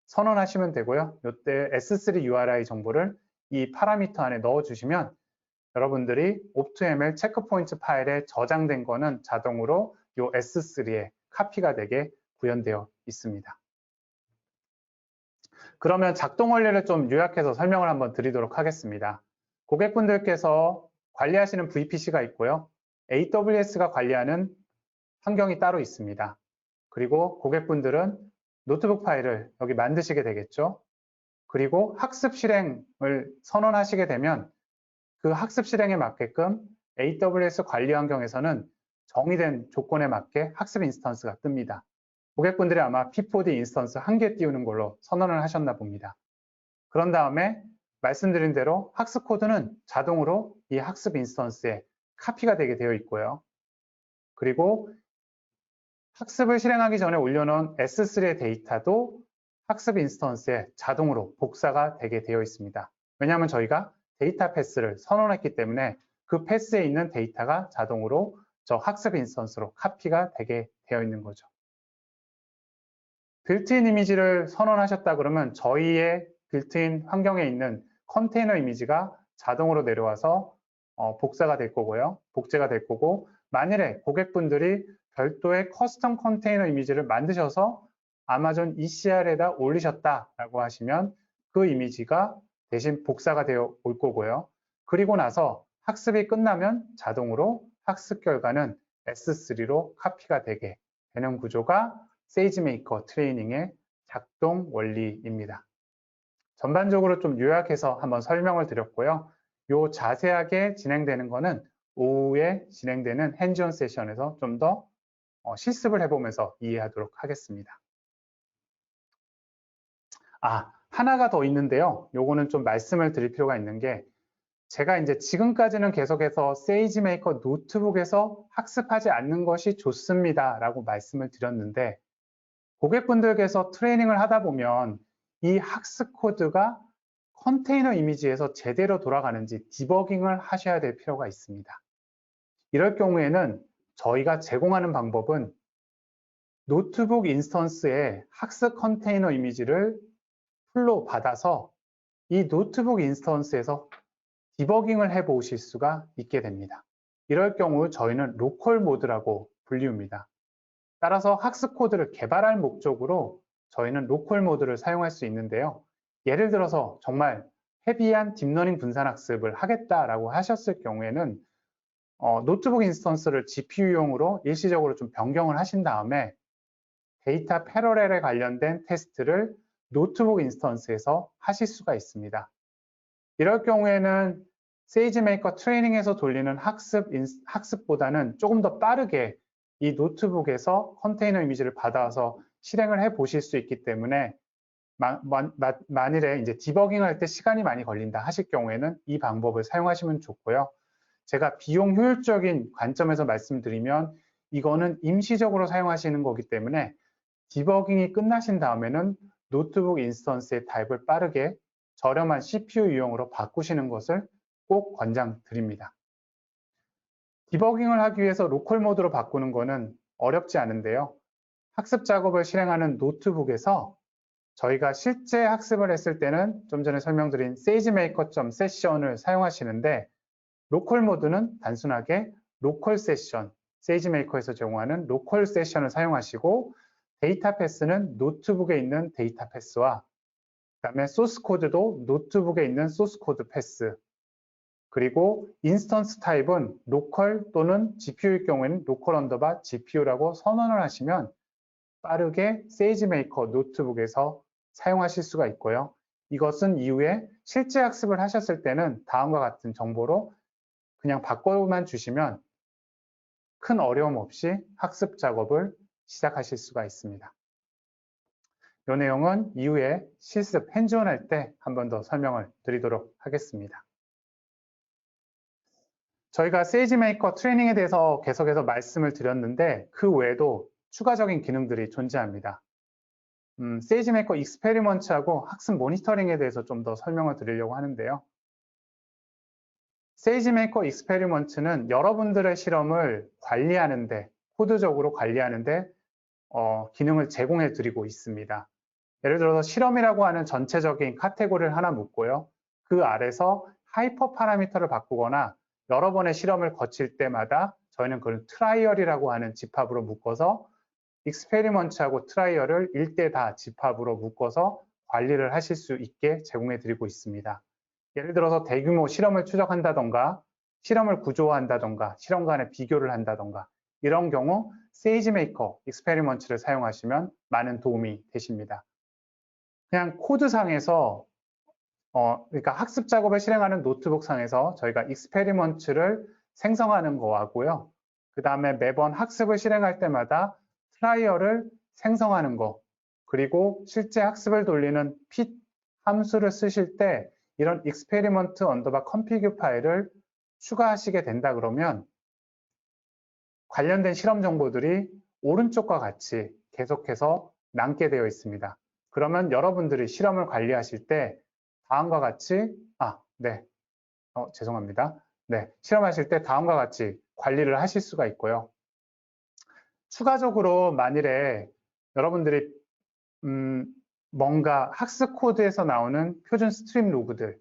선언하시면 되고요. 이때 S3 URI 정보를 이 파라미터 안에 넣어주시면 여러분들이 opt2ml 체크포인트 파일에 저장된 거는 자동으로 이 S3에 카피가 되게 구현되어 있습니다. 그러면 작동 원리를 좀 요약해서 설명을 한번 드리도록 하겠습니다. 고객분들께서 관리하시는 VPC가 있고요. AWS가 관리하는 환경이 따로 있습니다. 그리고 고객분들은 노트북 파일을 여기 만드시게 되겠죠. 그리고 학습 실행을 선언하시게 되면 그 학습 실행에 맞게끔 AWS 관리 환경에서는 정의된 조건에 맞게 학습 인스턴스가 뜹니다. 고객분들이 아마 P4D 인스턴스 1개 띄우는 걸로 선언을 하셨나 봅니다. 그런 다음에 말씀드린 대로 학습 코드는 자동으로 이 학습 인스턴스에 카피가 되게 되어 있고요. 그리고 학습을 실행하기 전에 올려놓은 S3의 데이터도 학습 인스턴스에 자동으로 복사가 되게 되어 있습니다. 왜냐하면 저희가 데이터 패스를 선언했기 때문에 그 패스에 있는 데이터가 자동으로 저 학습 인스턴스로 카피가 되게 되어 있는 거죠. 빌트인 이미지를 선언하셨다 그러면 저희의 빌트인 환경에 있는 컨테이너 이미지가 자동으로 내려와서 복사가 될 거고요. 복제가 될 거고 만일에 고객분들이 별도의 커스텀 컨테이너 이미지를 만드셔서 아마존 ECR에다 올리셨다라고 하시면 그 이미지가 대신 복사가 되어 올 거고요. 그리고 나서 학습이 끝나면 자동으로 학습 결과는 S3로 카피가 되게 되는 구조가 세이지메이커 트레이닝의 작동 원리입니다. 전반적으로 좀 요약해서 한번 설명을 드렸고요. 요 자세하게 진행되는 거는 오후에 진행되는 핸즈온 세션에서 좀 더 실습을 해보면서 이해하도록 하겠습니다. 하나가 더 있는데요. 요거는 좀 말씀을 드릴 필요가 있는 게 제가 이제 지금까지는 계속해서 세이지메이커 노트북에서 학습하지 않는 것이 좋습니다 라고 말씀을 드렸는데 고객분들께서 트레이닝을 하다 보면 이 학습 코드가 컨테이너 이미지에서 제대로 돌아가는지 디버깅을 하셔야 될 필요가 있습니다. 이럴 경우에는 저희가 제공하는 방법은 노트북 인스턴스에 학습 컨테이너 이미지를 풀로 받아서 이 노트북 인스턴스에서 디버깅을 해 보실 수가 있게 됩니다. 이럴 경우 저희는 로컬 모드라고 불리웁니다. 따라서 학습 코드를 개발할 목적으로 저희는 로컬 모드를 사용할 수 있는데요. 예를 들어서 정말 헤비한 딥러닝 분산학습을 하겠다라고 하셨을 경우에는 노트북 인스턴스를 GPU용으로 일시적으로 좀 변경을 하신 다음에 데이터 패러렐에 관련된 테스트를 노트북 인스턴스에서 하실 수가 있습니다. 이럴 경우에는 세이지메이커 트레이닝에서 돌리는 학습보다는 조금 더 빠르게 이 노트북에서 컨테이너 이미지를 받아서 실행을 해 보실 수 있기 때문에 만일에 이제 디버깅을 할 때 시간이 많이 걸린다 하실 경우에는 이 방법을 사용하시면 좋고요. 제가 비용 효율적인 관점에서 말씀드리면 이거는 임시적으로 사용하시는 거기 때문에 디버깅이 끝나신 다음에는 노트북 인스턴스의 타입을 빠르게 저렴한 CPU 유형으로 바꾸시는 것을 꼭 권장드립니다. 디버깅을 하기 위해서 로컬 모드로 바꾸는 것은 어렵지 않은데요. 학습 작업을 실행하는 노트북에서 저희가 실제 학습을 했을 때는 좀 전에 설명드린 SageMaker.Session을 사용하시는데 로컬 모드는 단순하게 로컬 세션, 세이지메이커에서 제공하는 로컬 세션을 사용하시고 데이터 패스는 노트북에 있는 데이터 패스와 그다음에 소스 코드도 노트북에 있는 소스 코드 패스 그리고 인스턴스 타입은 로컬 또는 GPU일 경우에는 로컬 언더바 GPU라고 선언을 하시면 빠르게 세이지메이커 노트북에서 사용하실 수가 있고요. 이것은 이후에 실제 학습을 하셨을 때는 다음과 같은 정보로 그냥 바꿔만 주시면 큰 어려움 없이 학습 작업을 시작하실 수가 있습니다. 이 내용은 이후에 실습 핸즈온 할 때 한 번 더 설명을 드리도록 하겠습니다. 저희가 세이지메이커 트레이닝에 대해서 계속해서 말씀을 드렸는데 그 외에도 추가적인 기능들이 존재합니다. 세이지메이커 익스페리먼트하고 학습 모니터링에 대해서 좀 더 설명을 드리려고 하는데요. 세이지메이커 익스페리먼트는 여러분들의 실험을 관리하는데, 코드적으로 관리하는데 기능을 제공해 드리고 있습니다. 예를 들어서 실험이라고 하는 전체적인 카테고리를 하나 묻고요. 그 아래서 하이퍼 파라미터를 바꾸거나 여러 번의 실험을 거칠 때마다 저희는 그걸 트라이얼이라고 하는 집합으로 묶어서 익스페리먼트하고 트라이얼을 일대 다 집합으로 묶어서 관리를 하실 수 있게 제공해 드리고 있습니다. 예를 들어서 대규모 실험을 추적한다던가 실험을 구조화한다던가 실험 간의 비교를 한다던가 이런 경우 세이지메이커 익스페리먼트를 사용하시면 많은 도움이 되십니다. 그냥 코드상에서 그러니까 학습 작업을 실행하는 노트북 상에서 저희가 익스페리먼트를 생성하는 거하고요. 그 다음에 매번 학습을 실행할 때마다 트라이얼을 생성하는 거 그리고 실제 학습을 돌리는 핏 함수를 쓰실 때 이런 experiment underbar config 파일을 추가하시게 된다 그러면 관련된 실험 정보들이 오른쪽과 같이 계속해서 남게 되어 있습니다. 그러면 여러분들이 실험을 관리하실 때 다음과 같이 죄송합니다. 실험하실 때 다음과 같이 관리를 하실 수가 있고요. 추가적으로 만일에 여러분들이 뭔가 학습 코드에서 나오는 표준 스트림 로그들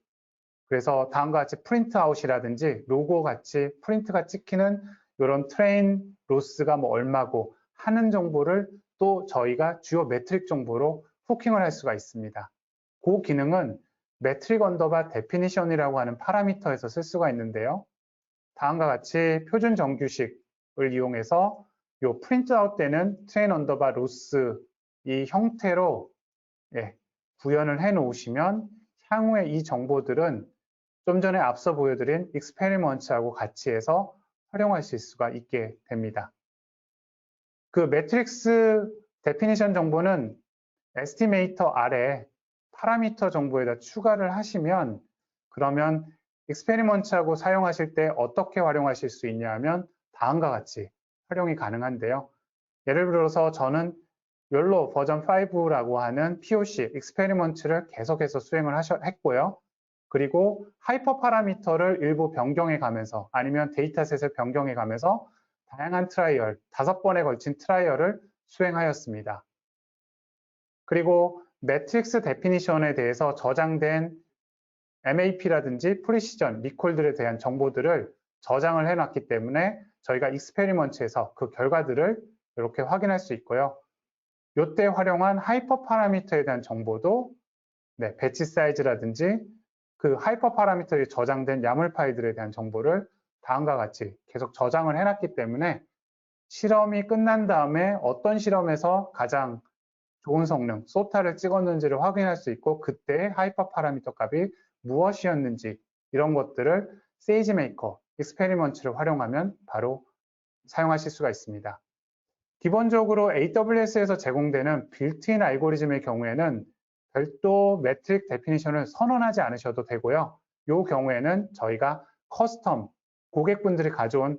그래서 다음과 같이 프린트 아웃이라든지 로고 같이 프린트가 찍히는 이런 트레인 로스가 뭐 얼마고 하는 정보를 또 저희가 주요 매트릭 정보로 후킹을 할 수가 있습니다. 그 기능은 매트릭 언더바 데피니션이라고 하는 파라미터에서 쓸 수가 있는데요. 다음과 같이 표준 정규식을 이용해서 요 프린트 아웃 되는 트레인 언더바 로스 이 형태로 구현을 해 놓으시면 향후에 이 정보들은 좀 전에 앞서 보여드린 익스페리먼트하고 같이 해서 활용하실 수가 있게 됩니다. 그 매트릭스 데피니션 정보는 에스티메이터 아래 파라미터 정보에다 추가를 하시면 그러면 익스페리먼트하고 사용하실 때 어떻게 활용하실 수 있냐 하면 다음과 같이 활용이 가능한데요. 예를 들어서 저는 욜로 버전 5라고 하는 POC, 익스페리먼트를 계속해서 수행을 했고요. 그리고 하이퍼 파라미터를 일부 변경해 가면서 아니면 데이터셋을 변경해 가면서 다양한 트라이얼, 5번에 걸친 트라이얼을 수행하였습니다. 그리고 매트릭스 데피니션에 대해서 저장된 MAP라든지 프리시전, 리콜들에 대한 정보들을 저장을 해놨기 때문에 저희가 익스페리먼트에서 그 결과들을 이렇게 확인할 수 있고요. 요때 활용한 하이퍼 파라미터에 대한 정보도 네, 배치 사이즈라든지 그 하이퍼 파라미터에 저장된 야물 파일들에 대한 정보를 다음과 같이 계속 저장을 해놨기 때문에 실험이 끝난 다음에 어떤 실험에서 가장 좋은 성능, 소타를 찍었는지를 확인할 수 있고 그때 하이퍼 파라미터 값이 무엇이었는지 이런 것들을 세이지메이커, 익스페리먼트를 활용하면 바로 사용하실 수가 있습니다. 기본적으로 AWS에서 제공되는 빌트인 알고리즘의 경우에는 별도 매트릭 데피니션을 선언하지 않으셔도 되고요. 이 경우에는 저희가 커스텀, 고객분들이 가져온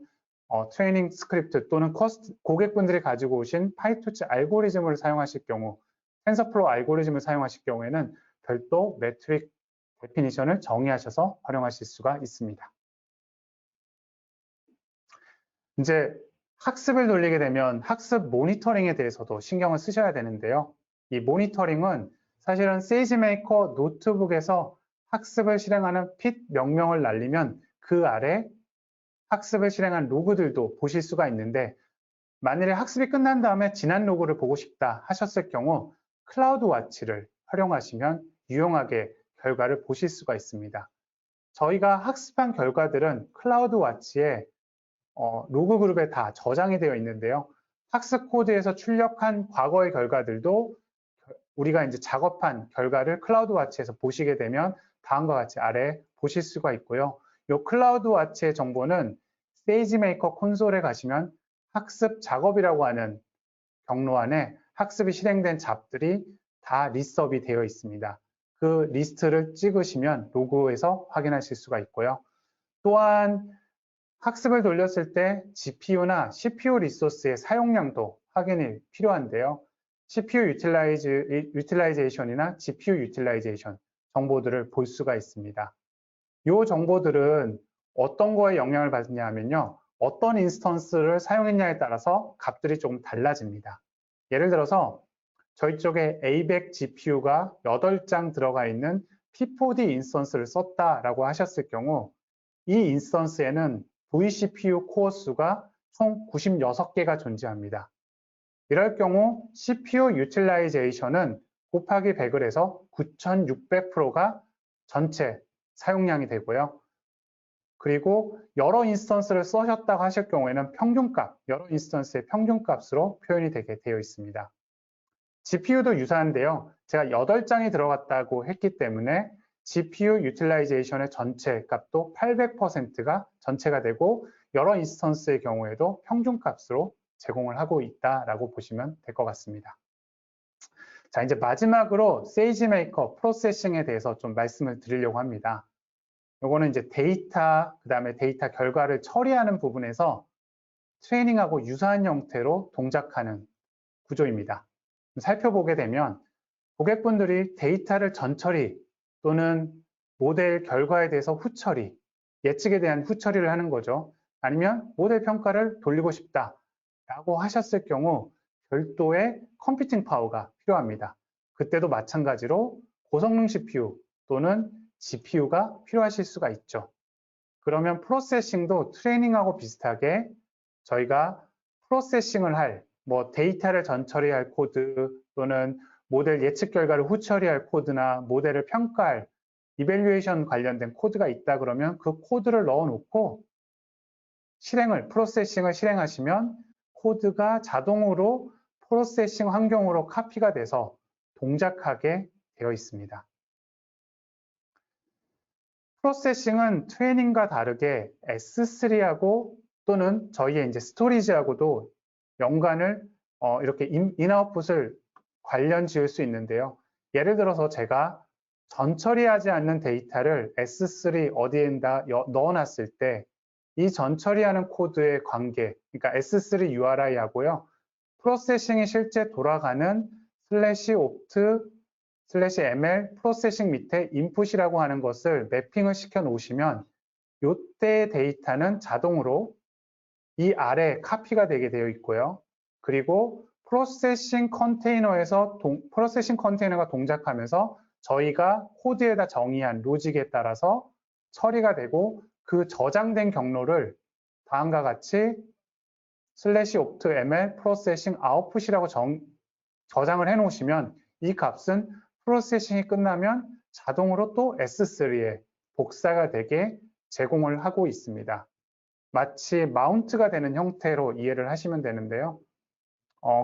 트레이닝 스크립트 또는 고객분들이 가지고 오신 파이토치 알고리즘을 사용하실 경우, 텐서플로우 알고리즘을 사용하실 경우에는 별도 매트릭 데피니션을 정의하셔서 활용하실 수가 있습니다. 이제 학습을 돌리게 되면 학습 모니터링에 대해서도 신경을 쓰셔야 되는데요. 이 모니터링은 사실은 세이지메이커 노트북에서 학습을 실행하는 핏 명령을 날리면 그 아래 학습을 실행한 로그들도 보실 수가 있는데 만일에 학습이 끝난 다음에 지난 로그를 보고 싶다 하셨을 경우 클라우드 와치를 활용하시면 유용하게 결과를 보실 수가 있습니다. 저희가 학습한 결과들은 클라우드 와치에 로그 그룹에 다 저장이 되어 있는데요. 학습 코드에서 출력한 과거의 결과들도 우리가 이제 작업한 결과를 클라우드 와치에서 보시게 되면 다음과 같이 아래 보실 수가 있고요. 이 클라우드 와치의 정보는 세이지메이커 콘솔에 가시면 학습 작업이라고 하는 경로 안에 학습이 실행된 잡들이 다 리스트업이 되어 있습니다. 그 리스트를 찍으시면 로그에서 확인하실 수가 있고요. 또한 학습을 돌렸을 때 GPU나 CPU 리소스의 사용량도 확인이 필요한데요. CPU 유틸라이제이션이나 GPU 유틸라이제이션 정보들을 볼 수가 있습니다. 이 정보들은 어떤 거에 영향을 받느냐 하면요. 어떤 인스턴스를 사용했냐에 따라서 값들이 조금 달라집니다. 예를 들어서 저희 쪽에 A100 GPU가 8장 들어가 있는 P4D 인스턴스를 썼다라고 하셨을 경우 이 인스턴스에는 vCPU 코어 수가 총 96개가 존재합니다. 이럴 경우 CPU 유틸라이제이션은 곱하기 100을 해서 9600%가 전체 사용량이 되고요. 그리고 여러 인스턴스를 써셨다고 하실 경우에는 평균값, 여러 인스턴스의 평균값으로 표현이 되게 되어 있습니다. GPU도 유사한데요. 제가 8장이 들어갔다고 했기 때문에 GPU 유틸라이제이션의 전체 값도 800%가 전체가 되고 여러 인스턴스의 경우에도 평균값으로 제공을 하고 있다라고 보시면 될 것 같습니다. 자, 이제 마지막으로 세이지메이커 프로세싱에 대해서 좀 말씀을 드리려고 합니다. 요거는 이제 데이터, 그 다음에 데이터 결과를 처리하는 부분에서 트레이닝하고 유사한 형태로 동작하는 구조입니다. 살펴보게 되면 고객분들이 데이터를 전처리 또는 모델 결과에 대해서 후처리, 예측에 대한 후처리를 하는 거죠. 아니면 모델 평가를 돌리고 싶다라고 하셨을 경우 별도의 컴퓨팅 파워가 필요합니다. 그때도 마찬가지로 고성능 CPU 또는 GPU가 필요하실 수가 있죠. 그러면 프로세싱도 트레이닝하고 비슷하게 저희가 프로세싱을 할, 데이터를 전처리할 코드 또는 모델 예측 결과를 후처리할 코드나 모델을 평가할 이밸류에이션 관련된 코드가 있다 그러면 그 코드를 넣어 놓고 프로세싱을 실행하시면 코드가 자동으로 프로세싱 환경으로 카피가 돼서 동작하게 되어 있습니다. 프로세싱은 트레이닝과 다르게 S3하고 또는 저희의 이제 스토리지하고도 연관을 이렇게 인아웃풋을 관련 지을 수 있는데요. 예를 들어서 제가 전처리하지 않는 데이터를 S3 어디에다 넣어놨을 때 이 전처리하는 코드의 관계, 그러니까 S3 URI 하고요. 프로세싱이 실제 돌아가는 /opt /ml 프로세싱 밑에 인풋이라고 하는 것을 매핑을 시켜 놓으시면 이때 데이터는 자동으로 이 아래 카피가 되게 되어 있고요. 그리고 프로세싱 컨테이너가 동작하면서 저희가 코드에다 정의한 로직에 따라서 처리가 되고 그 저장된 경로를 다음과 같이 /opt ml 프로세싱 아웃풋이라고 저장을 해 놓으시면 이 값은 프로세싱이 끝나면 자동으로 또 S3에 복사가 되게 제공을 하고 있습니다. 마치 마운트가 되는 형태로 이해를 하시면 되는데요.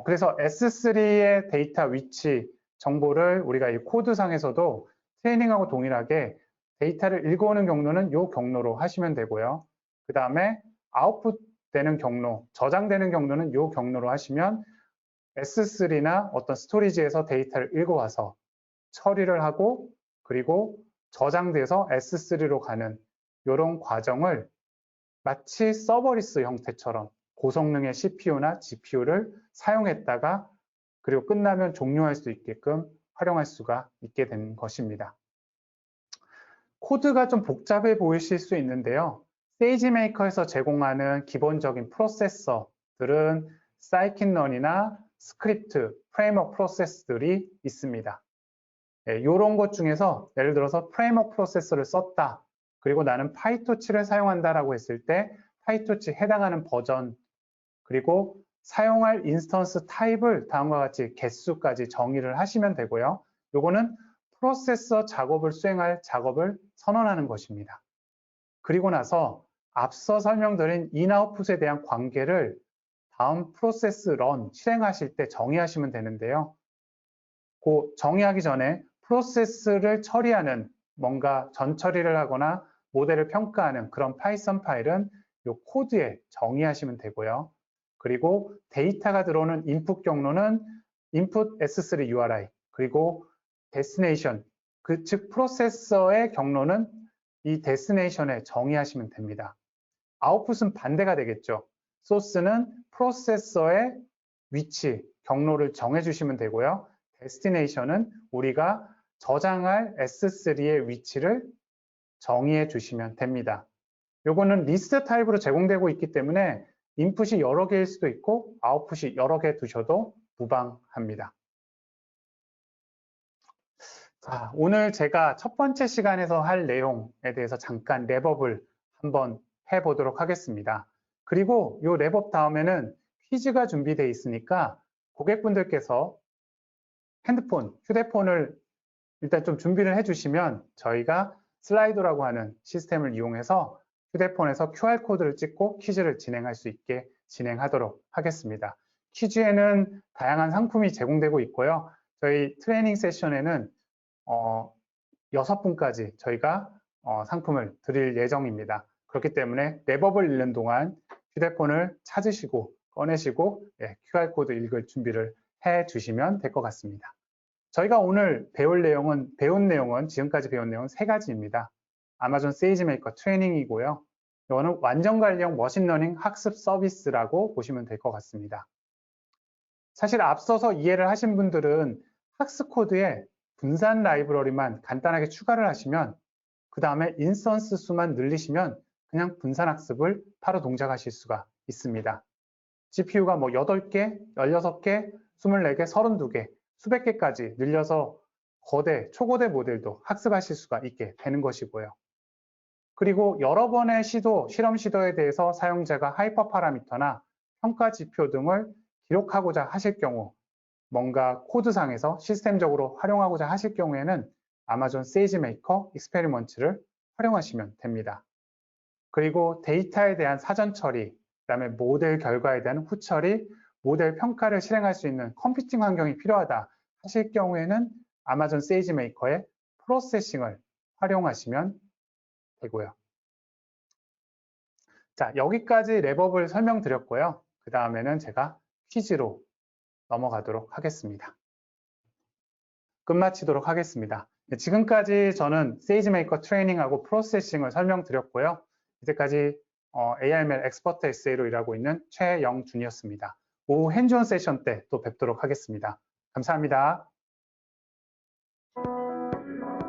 그래서 S3의 데이터 위치 정보를 우리가 이 코드상에서도 트레이닝하고 동일하게 데이터를 읽어오는 경로는 이 경로로 하시면 되고요. 그 다음에 아웃풋 되는 경로, 저장되는 경로는 이 경로로 하시면 S3나 어떤 스토리지에서 데이터를 읽어와서 처리를 하고 그리고 저장돼서 S3로 가는 이런 과정을 마치 서버리스 형태처럼 고성능의 CPU나 GPU를 사용했다가 그리고 끝나면 종료할 수 있게끔 활용할 수가 있게 된 것입니다. 코드가 좀 복잡해 보이실 수 있는데요. 세이지메이커에서 제공하는 기본적인 프로세서들은 사이킨런이나 스크립트, 프레임워크 프로세스들이 있습니다. 이런 것 중에서 예를 들어서 프레임워크 프로세서를 썼다. 그리고 나는 파이토치를 사용한다라고 했을 때 파이토치 해당하는 버전 그리고 사용할 인스턴스 타입을 다음과 같이 개수까지 정의를 하시면 되고요. 요거는 프로세서 작업을 수행할 작업을 선언하는 것입니다. 그리고 나서 앞서 설명드린 인아웃풋에 대한 관계를 다음 프로세스 런 실행하실 때 정의하시면 되는데요. 그 정의하기 전에 프로세스를 처리하는 뭔가 전처리를 하거나 모델을 평가하는 그런 파이썬 파일은 이 코드에 정의하시면 되고요. 그리고 데이터가 들어오는 인풋 경로는 input S3 URI 그리고 destination 즉 프로세서의 경로는 이 destination에 정의하시면 됩니다. 아웃풋은 반대가 되겠죠. 소스는 프로세서의 위치, 경로를 정해주시면 되고요. destination은 우리가 저장할 S3의 위치를 정의해 주시면 됩니다. 요거는 리스트 타입으로 제공되고 있기 때문에 인풋이 여러 개일 수도 있고 아웃풋이 여러 개 두셔도 무방합니다. 자, 오늘 제가 첫 번째 시간에서 할 내용에 대해서 잠깐 랩업을 한번 해보도록 하겠습니다. 그리고 이 랩업 다음에는 퀴즈가 준비되어 있으니까 고객분들께서 핸드폰, 휴대폰을 일단 좀 준비를 해주시면 저희가 슬라이도라고 하는 시스템을 이용해서 휴대폰에서 QR코드를 찍고 퀴즈를 진행할 수 있게 진행하도록 하겠습니다. 퀴즈에는 다양한 상품이 제공되고 있고요. 저희 트레이닝 세션에는 6분까지 저희가 상품을 드릴 예정입니다. 그렇기 때문에 랩업을 읽는 동안 휴대폰을 찾으시고 꺼내시고 QR코드 읽을 준비를 해 주시면 될 것 같습니다. 저희가 오늘 배운 내용은 지금까지 배운 내용은 3가지입니다. 아마존 세이지메이커 트레이닝이고요. 이거는 완전 관리형 머신러닝 학습 서비스라고 보시면 될 것 같습니다. 사실 앞서서 이해를 하신 분들은 학습 코드에 분산 라이브러리만 간단하게 추가를 하시면 그 다음에 인스턴스 수만 늘리시면 그냥 분산 학습을 바로 동작하실 수가 있습니다. GPU가 뭐 8개, 16개, 24개, 32개, 수백 개까지 늘려서 초고대 모델도 학습하실 수가 있게 되는 것이고요. 그리고 여러 번의 실험 시도에 대해서 사용자가 하이퍼 파라미터나 평가 지표 등을 기록하고자 하실 경우 뭔가 코드상에서 시스템적으로 활용하고자 하실 경우에는 아마존 세이지메이커 익스페리먼트를 활용하시면 됩니다. 그리고 데이터에 대한 사전 처리, 그다음에 모델 결과에 대한 후처리, 모델 평가를 실행할 수 있는 컴퓨팅 환경이 필요하다 하실 경우에는 아마존 세이지메이커의 프로세싱을 활용하시면 되고요. 자, 여기까지 랩업을 설명드렸고요. 그 다음에는 제가 퀴즈로 넘어가도록 하겠습니다. 끝마치도록 하겠습니다. 지금까지 저는 세이지메이커 트레이닝하고 프로세싱을 설명드렸고요. 이제까지 AIML 엑스퍼트 SA로 일하고 있는 최영준이었습니다. 오후 핸즈온 세션 때 또 뵙도록 하겠습니다. 감사합니다.